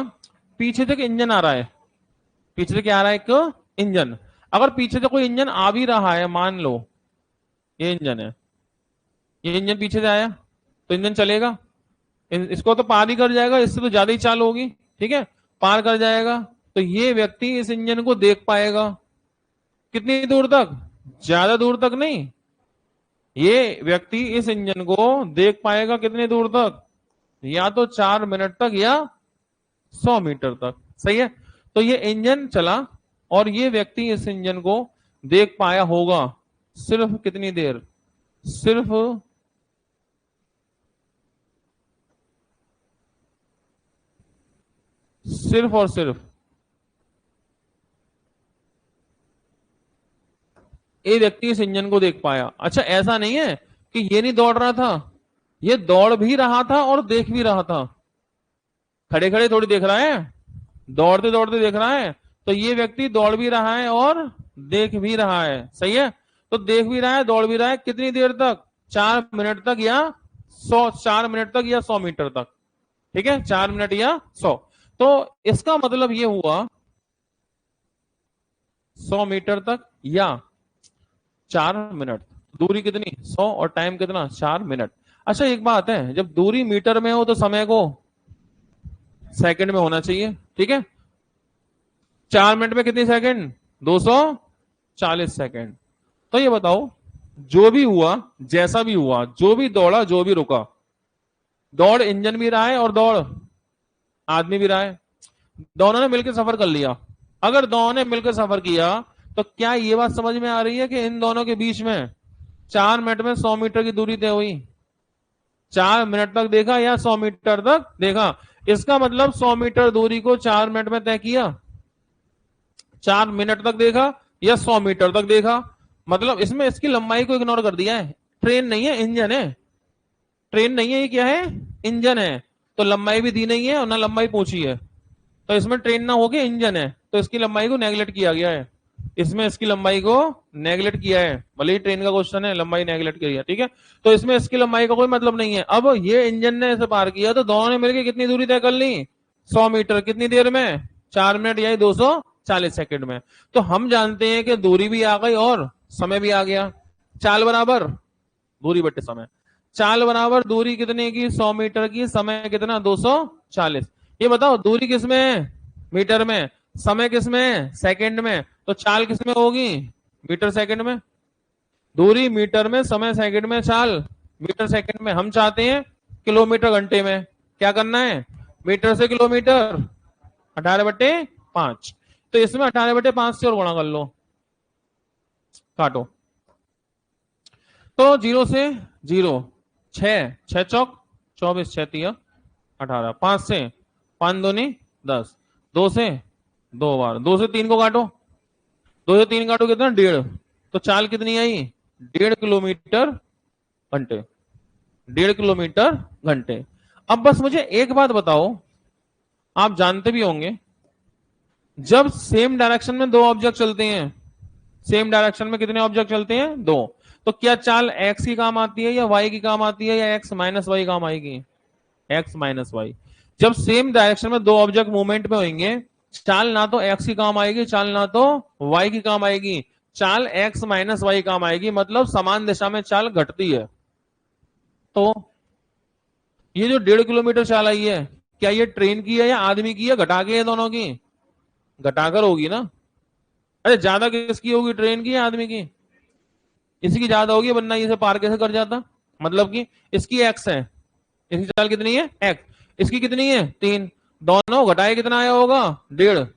पीछे से एक इंजन आ रहा है, पीछे से क्या आ रहा है, एक इंजन। अगर पीछे से कोई इंजन आ भी रहा है, मान लो ये इंजन है, ये इंजन पीछे से आया, तो इंजन चलेगा, इसको तो पार ही कर जाएगा, इससे तो ज्यादा ही चाल होगी, ठीक है, पार कर जाएगा। तो ये व्यक्ति इस इंजन को देख पाएगा कितनी दूर तक, ज्यादा दूर तक नहीं, ये व्यक्ति इस इंजन को देख पाएगा कितनी दूर तक, या तो 4 मिनट तक या 100 मीटर तक। सही है। तो ये इंजन चला और ये व्यक्ति इस इंजन को देख पाया होगा सिर्फ कितनी देर, सिर्फ सिर्फ और सिर्फ ये व्यक्ति इस इंजन को देख पाया। अच्छा ऐसा नहीं है कि ये नहीं दौड़ रहा था, ये दौड़ भी रहा था और देख भी रहा था, खड़े खड़े थोड़ी देख रहा है, दौड़ते दौड़ते देख रहा है। तो ये व्यक्ति दौड़ भी रहा है और देख भी रहा है। सही है। तो देख भी रहा है दौड़ भी रहा है, कितनी देर तक, 4 मिनट तक या 4 मिनट तक या 100 मीटर तक। ठीक है, 4 मिनट या 100। तो इसका मतलब ये हुआ 100 मीटर तक या 4 मिनट, दूरी कितनी 100 और टाइम कितना 4 मिनट। अच्छा एक बात है, जब दूरी मीटर में हो तो समय को सेकंड में होना चाहिए। ठीक है, 4 मिनट में कितनी सेकंड, 240 सेकंड। तो ये बताओ जो भी हुआ, जैसा भी हुआ, जो भी दौड़ा जो भी रुका, दौड़ इंजन भी रहा है और दौड़ आदमी भी रहा है, दोनों ने मिलकर सफर कर लिया। अगर दोनों ने मिलकर सफर किया तो क्या ये बात समझ में आ रही है कि इन दोनों के बीच में 4 मिनट में 100 मीटर की दूरी तय हुई, 4 मिनट तक देखा या 100 मीटर तक देखा। इसका मतलब 100 मीटर दूरी को 4 मिनट में तय किया, 4 मिनट तक देखा या 100 मीटर तक देखा। मतलब इसमें इसकी लंबाई को इग्नोर कर दिया है। ट्रेन नहीं है, इंजन है, ट्रेन नहीं है, ये क्या है, इंजन है। तो लंबाई भी दी नहीं है और ना लंबाई पूछी है, तो इसमें ट्रेन ना होके इंजन है, तो इसकी लंबाई को नेगलेक्ट किया गया है, इसमें इसकी लंबाई को नेगलेक्ट किया है। भले ही ट्रेन का क्वेश्चन है, लंबाई नेगलेक्ट किया। ठीक है, तो इसमें इसकी लंबाई का कोई मतलब नहीं है। अब ये इंजन ने इसे पार किया तो दोनों ने मिलकर कितनी दूरी तय कर ली, 100 मीटर, कितनी देर में, 4 मिनट या 240 सेकंड में। तो हम जानते हैं कि दूरी भी आ गई और समय भी आ गया। चाल बराबर दूरी बटे समय, चाल बराबर दूरी कितने की, 100 मीटर की, समय कितना 240। ये बताओ दूरी किस में है, मीटर में, समय किस में है, सेकंड में। तो चाल किस में होगी, मीटर सेकंड में। दूरी मीटर में, समय सेकंड में, चाल मीटर सेकंड में। हम चाहते हैं किलोमीटर घंटे में, क्या करना है, मीटर से किलोमीटर 18/5। तो इसमें 18/5 से और गुणा कर लो, काटो। तो 0 से 0, 6, 6 चौक 24, 6 तिया 18, 5 से 5 दूनी 10, 2 से 2 बार, 2 से 3 को काटो, 2 से 3 काटो कितना 1.5। तो चाल कितनी आई, 1.5 किलोमीटर घंटे, 1.5 किलोमीटर घंटे। अब बस मुझे एक बात बताओ, आप जानते भी होंगे जब सेम डायरेक्शन में दो ऑब्जेक्ट चलते हैं, सेम डायरेक्शन में कितने ऑब्जेक्ट चलते हैं, दो, तो क्या चाल एक्स की काम आती है या वाई की काम आती है, या एक्स माइनस वाई काम आएगी, एक्स माइनस वाई। जब सेम डायरेक्शन में दो ऑब्जेक्ट मूवमेंट में होंगे, चाल ना तो एक्स की काम आएगी, चाल ना तो वाई की काम आएगी, चाल एक्स माइनस वाई काम आएगी, मतलब समान दिशा में चाल घटती है। तो ये जो 1.5 किलोमीटर चाल आई है, क्या ये ट्रेन की है या आदमी की है, घटा के है दोनों की, घटाकर होगी ना। अरे ज्यादा किसकी होगी, ट्रेन की या आदमी की, इसी की ज्यादा होगी, वरना इसे पार कैसे कर जाता। मतलब कि इसकी एक्स है, इसकी चाल कितनी है एक्स, इसकी कितनी है 3, दोनों घटाए कितना आया होगा 1.5।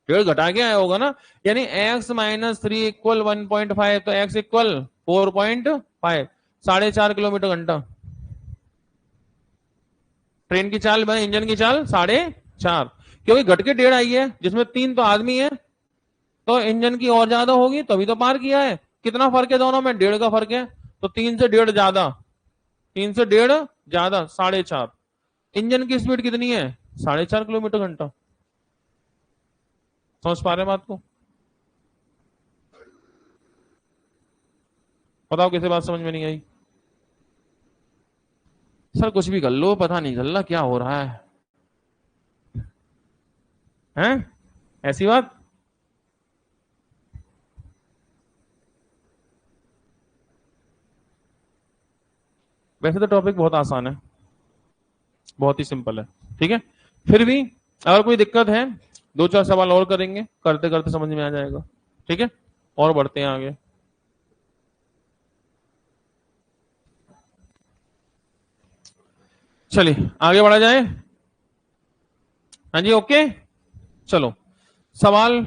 डेढ़ घटा के आया होगा ना, यानी x माइनस 3 इक्वल 1.5, तो x इक्वल 4.5, 4.5 किलोमीटर घंटा। ट्रेन की चाल में इंजन की चाल 4.5, क्योंकि घट के डेढ़ आई है, जिसमें 3 तो आदमी है, तो इंजन की और ज्यादा होगी, तभी तो पार किया है। कितना फर्क है दोनों में? 1.5 का फर्क है, तो 3 से 1.5 ज्यादा, 3 से 1.5 ज्यादा, 4.5। इंजन की स्पीड कितनी है? 4.5 किलोमीटर घंटा। समझ पा रहे हैं बात को? बताओ किसी बात समझ में नहीं आई? सर कुछ भी कर लो, पता नहीं चल रहा क्या हो रहा है, हैं? ऐसी बात? वैसे तो टॉपिक बहुत आसान है, बहुत ही सिंपल है, ठीक है। फिर भी अगर कोई दिक्कत है, दो चार सवाल और करेंगे, करते करते समझ में आ जाएगा, ठीक है। और बढ़ते हैं आगे। चलिए आगे बढ़ा जाए। हाँ जी, ओके। चलो सवाल,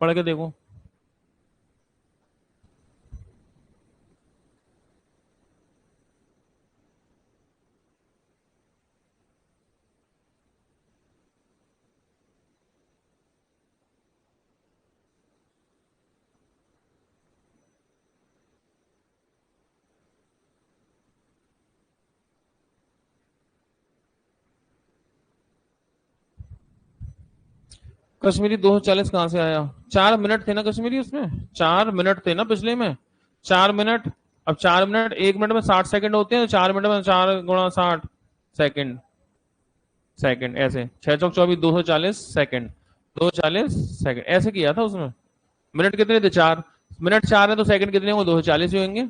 पढ़ के देखो। कश्मीरी 240 कहां से आया? 4 मिनट थे ना कश्मीरी उसमें, 4 मिनट थे ना पिछले में, 4 मिनट। अब 4 मिनट, 1 मिनट में 60 सेकंड होते हैं, तो 4 मिनट में 4 गुणा 60 सेकंड, सेकंड ऐसे 6 चौक 24, 240 सेकंड, 240 सेकंड ऐसे किया था उसमें। मिनट कितने थे? 4 मिनट, 4 है तो सेकंड कितने होंगे? 240 ही होंगे।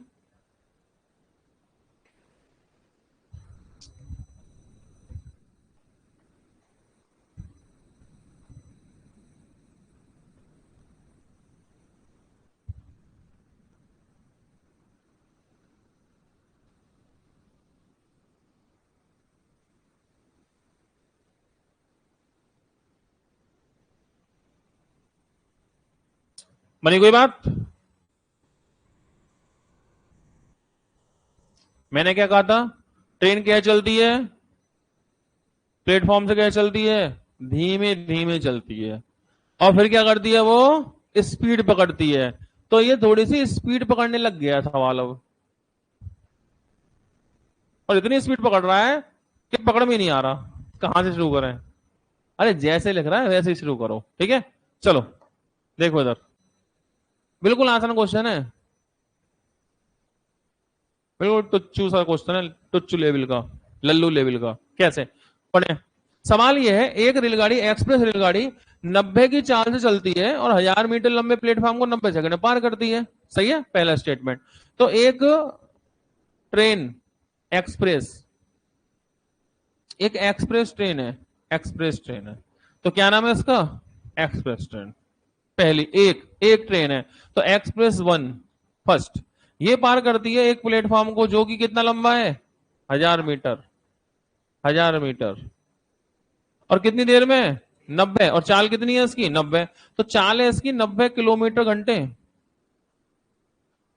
बनी कोई बात? मैंने क्या कहा था? ट्रेन क्या चलती है? प्लेटफॉर्म से क्या चलती है? धीमे धीमे चलती है, और फिर क्या करती है वो? स्पीड पकड़ती है। तो ये थोड़ी सी स्पीड पकड़ने लग गया सवाल अब, और इतनी स्पीड पकड़ रहा है कि पकड़ में ही नहीं आ रहा कहां से शुरू करें। अरे जैसे लिख रहा है वैसे ही शुरू करो, ठीक है। चलो देखो इधर, बिल्कुल आसान क्वेश्चन है, बिल्कुल टुच्चू सा क्वेश्चन है, टुच्चू लेवल का, लल्लू लेवल का। कैसे पढ़े? सवाल यह है, एक रेलगाड़ी, एक्सप्रेस रेलगाड़ी 90 की चाल से चलती है और 1000 मीटर लंबे प्लेटफॉर्म को 90 सेकंड में पार करती है। सही है पहला स्टेटमेंट। तो एक ट्रेन, एक्सप्रेस, एक एक्सप्रेस ट्रेन है, एक्सप्रेस ट्रेन है, तो क्या नाम है इसका? Express train. पहली एक एक ट्रेन है, तो एक्सप्रेस वन, फर्स्ट, ये पार करती है एक प्लेटफॉर्म को जो कि कितना लंबा है? 1000 मीटर, 1000 मीटर, और कितनी देर में? 90, और चाल कितनी है इसकी? 90। तो चाल है इसकी 90 किलोमीटर घंटे,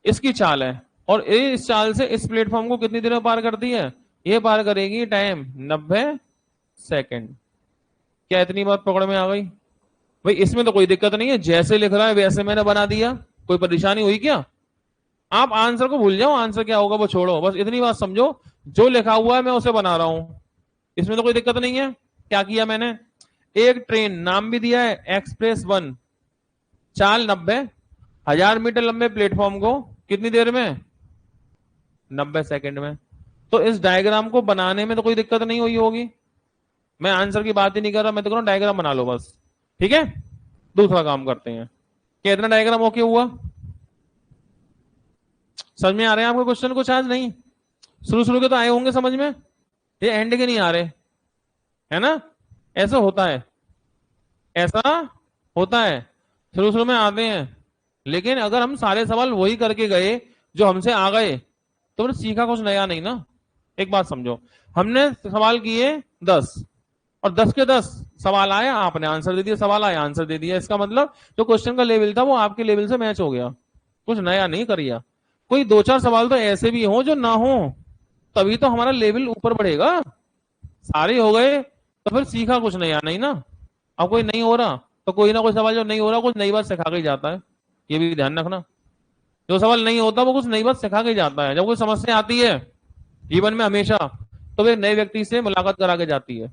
इसकी चाल है। और इस चाल से इस प्लेटफॉर्म को कितनी देर में पार करती है? ये पार करेगी टाइम 90 सेकंड। क्या इतनी बात पकड़ में आ गई? भाई इसमें तो कोई दिक्कत नहीं है, जैसे लिख रहा है वैसे मैंने बना दिया, कोई परेशानी हुई क्या? आप आंसर को भूल जाओ, आंसर क्या होगा वो छोड़ो, बस इतनी बात समझो, जो लिखा हुआ है मैं उसे बना रहा हूं, इसमें तो कोई दिक्कत नहीं है। क्या किया मैंने? एक ट्रेन, नाम भी दिया है एक्सप्रेस वन, चाल 90, 1000 मीटर लंबे प्लेटफॉर्म को कितनी देर में? 90 सेकंड में। तो इस डायग्राम को बनाने में तो कोई दिक्कत नहीं हुई होगी, मैं आंसर की बात ही नहीं कर रहा, मैं तो कह रहा हूं डायग्राम बना लो बस, ठीक है। दूसरा काम करते हैं, क्या इतना डायग्राम ओके हुआ? समझ में आ रहे हैं आपको क्वेश्चन कुछ आज नहीं? शुरू शुरू के तो आए होंगे समझ में, ये एंड के नहीं आ रहे, है ना? ऐसा होता है, ऐसा होता है, शुरू शुरू में आते हैं, लेकिन अगर हम सारे सवाल वही करके गए जो हमसे आ गए तो फिर सीखा कुछ नया नहीं ना। एक बात समझो, हमने सवाल किए 10 और 10 के 10 सवाल आए, आपने आंसर दे दिया, सवाल आया आंसर दे दिया, इसका मतलब जो क्वेश्चन का लेवल था वो आपके लेवल से मैच हो गया, कुछ नया नहीं करिए। कोई 2-4 सवाल तो ऐसे भी हो जो ना हो, तभी तो हमारा लेवल ऊपर बढ़ेगा। सारे हो गए तो फिर सीखा कुछ नया नहीं ना। अब कोई नहीं हो रहा तो कोई ना कोई सवाल जो नहीं हो रहा कुछ नई बात सिखा के जाता है, ये भी ध्यान रखना। जो सवाल नहीं होता वो कुछ नई बात सिखा के जाता है। जब कोई समस्या आती है जीवन में हमेशा, तो वे नए व्यक्ति से मुलाकात करा के जाती है।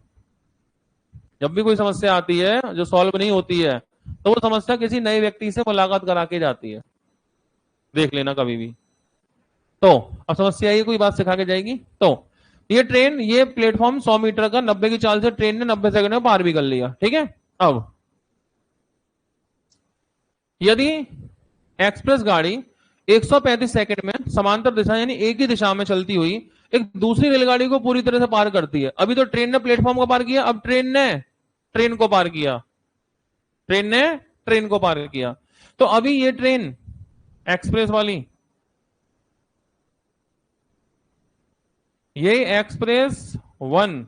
जब भी कोई समस्या आती है जो सॉल्व नहीं होती है तो वो समस्या किसी नए व्यक्ति से मुलाकात करा के जाती है, देख लेना कभी भी। तो अब समस्या ये कोई बात सिखा के जाएगी। तो ये ट्रेन, ये प्लेटफॉर्म 100 मीटर का 90 की चाल से ट्रेन ने 90 सेकंड में पार भी कर लिया, ठीक है। अब यदि एक्सप्रेस गाड़ी 135 सेकंड में समांतर दिशा यानी एक ही दिशा में चलती हुई एक दूसरी रेलगाड़ी को पूरी तरह से पार करती है। अभी तो ट्रेन ने प्लेटफॉर्म को पार किया, अब ट्रेन ने ट्रेन को पार किया, ट्रेन ने ट्रेन को पार किया। तो अभी ये ट्रेन एक्सप्रेस वाली, ये एक्सप्रेस 1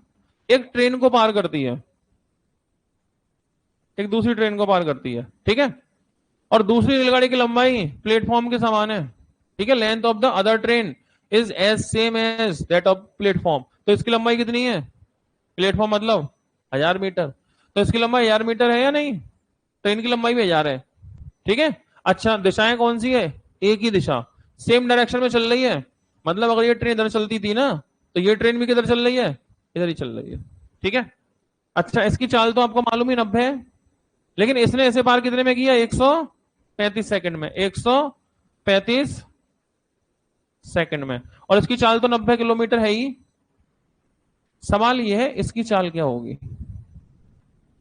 एक ट्रेन को पार करती है, एक दूसरी ट्रेन को पार करती है, ठीक है। और दूसरी रेलगाड़ी की लंबाई प्लेटफॉर्म के समान है, ठीक है। Length of the other train is as same as that of platform. तो इसकी लंबाई कितनी है? प्लेटफॉर्म मतलब 1000 मीटर, तो इसकी लंबाई 1000 मीटर है या नहीं? ट्रेन की लंबाई भी 1000 है, ठीक है। अच्छा, दिशाएं कौन सी है? एक ही दिशा, सेम डायरेक्शन में चल रही है। मतलब अगर ये ट्रेन इधर चलती थी ना तो ये ट्रेन भी किधर चल रही है? इधर ही चल रही है, ठीक है। अच्छा, इसकी चाल तो आपको मालूम ही 90 है, लेकिन इसने ऐसे पार कितने में किया? 135 सेकंड में, 135 सेकंड में। और इसकी चाल तो 90 किलोमीटर है ही। सवाल यह है इसकी चाल क्या होगी?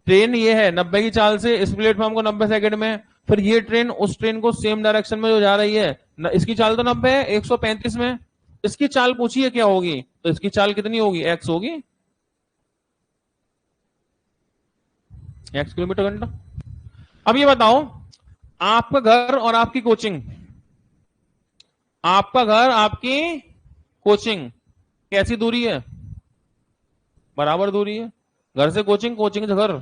ट्रेन ये है 90 की चाल से इस प्लेटफॉर्म को 90 सेकंड में, फिर ये ट्रेन उस ट्रेन को सेम डायरेक्शन में जो जा रही है, इसकी चाल तो 90 है, 135 में इसकी चाल पूछी है क्या होगी, तो इसकी चाल कितनी होगी? एक्स होगी, एक्स किलोमीटर घंटा। अब ये बताओ, आपका घर और आपकी कोचिंग, आपका घर आपकी कोचिंग कैसी दूरी है? बराबर दूरी है। घर से कोचिंग, कोचिंग से घर,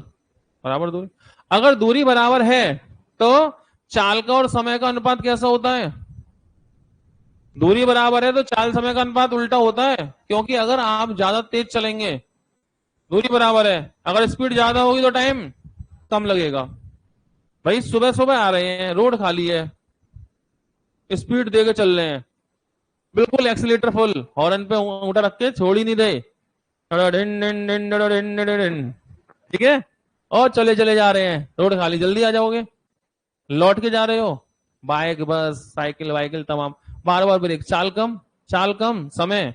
बराबर दूरी। अगर दूरी बराबर है तो चाल का और समय का अनुपात कैसा होता है? दूरी बराबर है तो चाल समय का अनुपात उल्टा होता है, क्योंकि अगर आप ज्यादा तेज चलेंगे, दूरी बराबर है, अगर स्पीड ज्यादा होगी तो टाइम कम लगेगा। भाई सुबह सुबह आ रहे हैं, रोड खाली है, स्पीड देके चल रहे हैं, बिल्कुल एक्सीलेटर फुल, हॉर्न पे ऊँटा रख के छोड़ ही नहीं रहे, ठीक है, और चले चले जा रहे हैं, रोड खाली, जल्दी आ जाओगे। लौट के जा रहे हो, बाइक बस साइकिल वाइकिल तमाम, बार बार ब्रेक, चाल कम समय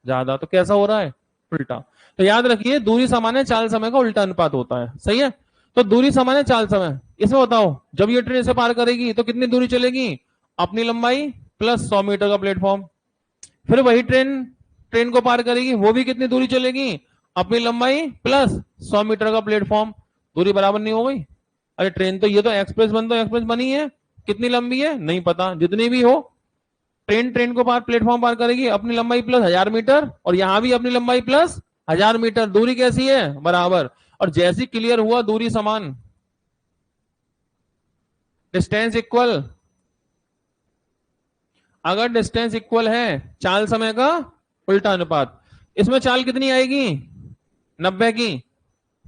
ज्यादा, तो कैसा हो रहा है? उल्टा। तो याद रखिए, दूरी समान है, चाल समय का उल्टा अनुपात होता है, सही है। तो दूरी समान है, चाल समय। इसमें बताओ, जब ये ट्रेन से पार करेगी तो कितनी दूरी चलेगी? अपनी लंबाई प्लस 100 मीटर का प्लेटफॉर्म। फिर वही ट्रेन ट्रेन को पार करेगी, वो भी कितनी दूरी चलेगी? अपनी लंबाई प्लस 100 मीटर का प्लेटफॉर्म। दूरी बराबर नहीं हो गई? अरे ट्रेन तो, ये तो एक्सप्रेस बनी है, कितनी लंबी है नहीं पता, जितनी भी हो, ट्रेन को पार प्लेटफॉर्म पार करेगी, अपनी लंबाई प्लस 1000 मीटर, और यहां भी अपनी लंबाई प्लस 1000 मीटर। दूरी कैसी है? बराबर। और जैसी क्लियर हुआ दूरी समान, डिस्टेंस इक्वल, अगर डिस्टेंस इक्वल है, चाल समय का उल्टा अनुपात। इसमें चाल कितनी आएगी? 90 की।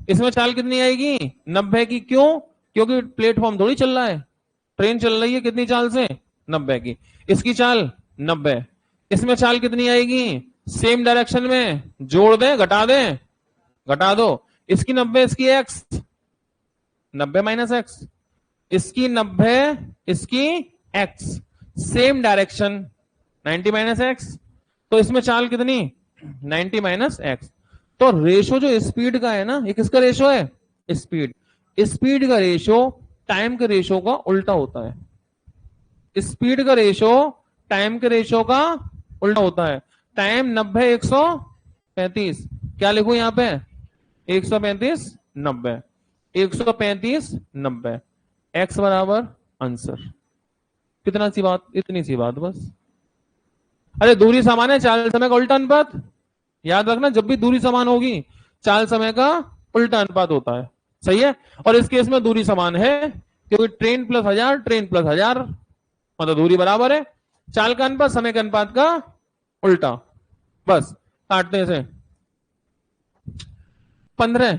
इसमें चाल कितनी आएगी? 90 की। क्यों? क्योंकि प्लेटफॉर्म थोड़ी चल रहा है, ट्रेन चल रही है कितनी चाल से? 90 की। इसकी चाल 90, इसमें चाल कितनी आएगी? सेम डायरेक्शन में, जोड़ दें घटा दें? घटा दो। इसकी 90, इसकी एक्स, 90 माइनस एक्स, इसकी 90, इसकी x, same direction, 90 minus x. तो इसमें चाल कितनी? 90 माइनस एक्स। तो रेशो जो स्पीड का है ना, ये किसका रेशो है? स्पीड। स्पीड का रेशो टाइम के रेशो का उल्टा होता है। स्पीड का रेशो टाइम के रेशो का उल्टा होता है। टाइम 90 135, क्या लिखूं यहाँ पे 135 90, 135 90, एक्स बराबर आंसर। कितना सी बात, इतनी सी बात बस। अरे दूरी समान है, चाल समय का उल्टा अनुपात। याद रखना, जब भी दूरी समान होगी चाल समय का उल्टा अनुपात होता है। सही है। और इस केस में दूरी समान है क्योंकि ट्रेन प्लस 1000 ट्रेन प्लस 1000, मतलब दूरी बराबर है। चाल का अनुपात समय के अनुपात का उल्टा। बस काटने से 15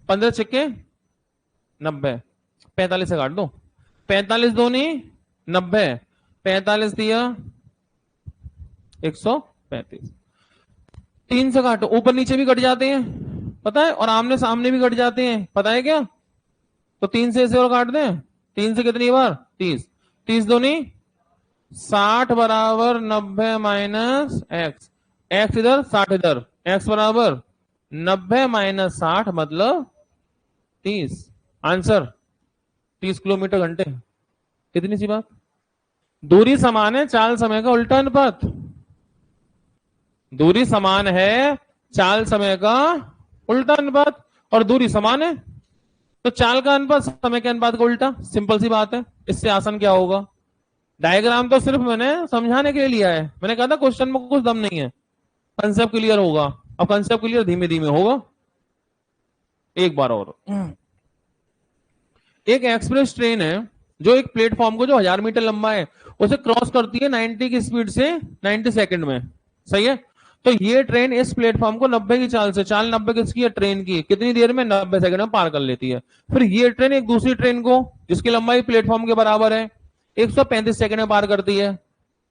15 छिक्के 90, 45 से काट दो। 45 दूनी 90, 45 दिया 135। 3 से काटो, ऊपर नीचे भी कट जाते हैं पता है, और आमने सामने भी कट जाते हैं पता है क्या। तो 3 से इसे और काट दें। 3 से कितनी बार 30, 30 दूनी 60 बराबर 90 माइनस एक्स, एक्स इधर 60 इधर, एक्स बराबर 90 माइनस 60 मतलब 30। आंसर 30 किलोमीटर घंटे। कितनी सी बात। दूरी समान है, चाल समय का उल्टा अनुपात। दूरी समान है, चाल समय का उल्टा अनुपात, और दूरी समान है तो चाल का अनुपात समय के अनुपात का उल्टा। सिंपल सी बात है, इससे आसान क्या होगा। डायग्राम तो सिर्फ मैंने समझाने के लिए लिया है, मैंने कहा था क्वेश्चन में कुछ दम नहीं है, कंसेप्ट क्लियर होगा। अब कंसेप्ट क्लियर धीमे धीमे होगा। एक बार और, एक एक्सप्रेस ट्रेन है जो एक प्लेटफॉर्म को जो 1000 मीटर लंबा है उसे क्रॉस करती है 90 की स्पीड से 90 सेकंड में। सही है। तो ये ट्रेन इस प्लेटफॉर्म को 90 की चाल से, चाल 90 किसकी है ट्रेन की, कितनी देर में 90 सेकंड में पार कर लेती है। फिर ये ट्रेन एक दूसरी ट्रेन को जिसकी लंबाई प्लेटफॉर्म के बराबर है 135 सेकंड में पार करती है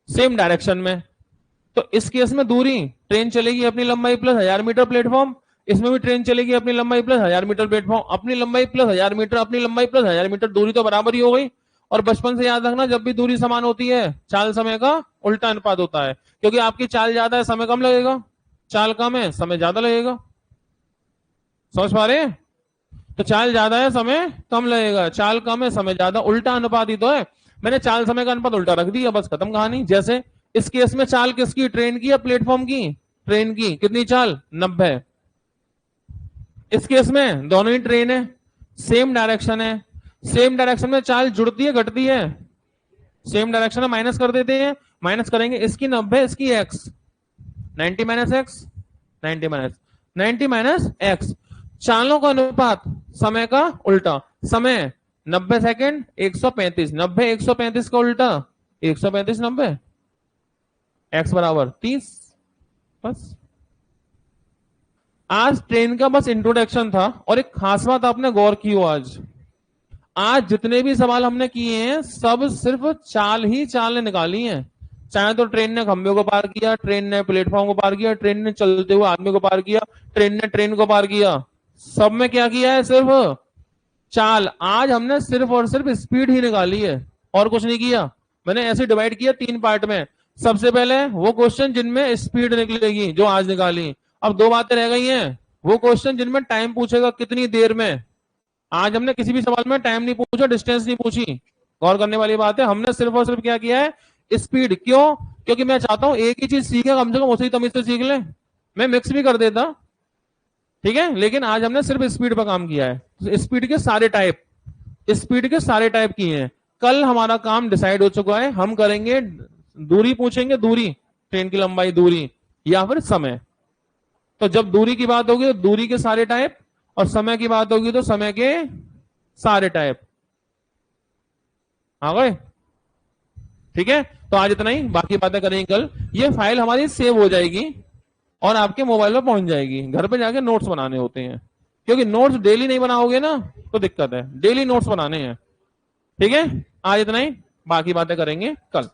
सेम डायरेक्शन में। तो इस केस में दूरी, ट्रेन चलेगी अपनी लंबाई प्लस 1000 मीटर प्लेटफॉर्म, इसमें भी ट्रेन चलेगी अपनी लंबाई प्लस 1000 मीटर प्लेटफॉर्म, अपनी लंबाई प्लस 1000 मीटर, अपनी लंबाई प्लस 1000 मीटर, दूरी तो बराबर ही हो गई। और बचपन से याद रखना, जब भी दूरी समान होती है चाल समय का उल्टा अनुपात होता है, क्योंकि आपकी चाल ज्यादा है समय कम लगेगा, चाल कम है समय ज्यादा लगेगा। समझ पा रहे हैं। तो चाल ज्यादा है समय कम लगेगा, चाल कम है समय ज्यादा, उल्टा अनुपात ही तो है। मैंने चाल समय का अनुपात उल्टा रख दिया, बस खत्म कहानी। जैसे इस केस में चाल किसकी, ट्रेन की या प्लेटफॉर्म की, ट्रेन की। कितनी चाल 90। इस केस में दोनों ही ट्रेन है, सेम डायरेक्शन है, सेम डायरेक्शन में चाल जुड़ती है घटती है, सेम डायरेक्शन में माइनस कर देते हैं, माइनस करेंगे इसकी 90 इसकी X, 90 minus X 90 minus 90 minus X. चालों का अनुपात समय का उल्टा, समय 90 सेकंड 135, 90 135 का उल्टा 135 90, एक्स बराबर 30। बस आज ट्रेन का बस इंट्रोडक्शन था, और एक खास बात आपने गौर की हो, आज जितने भी सवाल हमने किए हैं सब सिर्फ चाल ही चाल ने निकाली है। चाहे तो ट्रेन ने खंभे को पार किया, ट्रेन ने प्लेटफॉर्म को पार किया, ट्रेन ने चलते हुए आदमी को पार किया, ट्रेन ने ट्रेन को पार किया, सब में क्या किया है सिर्फ चाल। आज हमने सिर्फ और सिर्फ स्पीड ही निकाली है और कुछ नहीं किया। मैंने ऐसे डिवाइड किया 3 पार्ट में। सबसे पहले वो क्वेश्चन जिनमें स्पीड निकलेगी जो आज निकाली। अब 2 बातें रह गई हैं, वो क्वेश्चन जिनमें टाइम पूछेगा कितनी देर में। आज हमने किसी भी सवाल में टाइम नहीं पूछा, डिस्टेंस नहीं पूछी। गौर करने वाली बात है, हमने सिर्फ और सिर्फ क्या किया है स्पीड। क्यों? क्योंकि मैं चाहता हूं एक ही चीज सीखे कम से कम उसी तमीज से सीख ले। मैं मिक्स भी कर देता, ठीक है, लेकिन आज हमने सिर्फ स्पीड पर काम किया है। स्पीड के सारे टाइप, स्पीड के सारे टाइप किए हैं। कल हमारा काम डिसाइड हो चुका है, हम करेंगे दूरी पूछेंगे, दूरी ट्रेन की लंबाई दूरी या फिर समय। तो जब दूरी की बात होगी तो दूरी के सारे टाइप, और समय की बात होगी तो समय के सारे टाइप। आ गए? ठीक है, तो आज इतना ही, बाकी बातें करेंगे कल। ये फाइल हमारी सेव हो जाएगी और आपके मोबाइल पर पहुंच जाएगी। घर पे जाके नोट्स बनाने होते हैं, क्योंकि नोट्स डेली नहीं बनाओगे ना तो दिक्कत है, डेली नोट्स बनाने हैं। ठीक है, आज इतना ही, बाकी बातें करेंगे कल।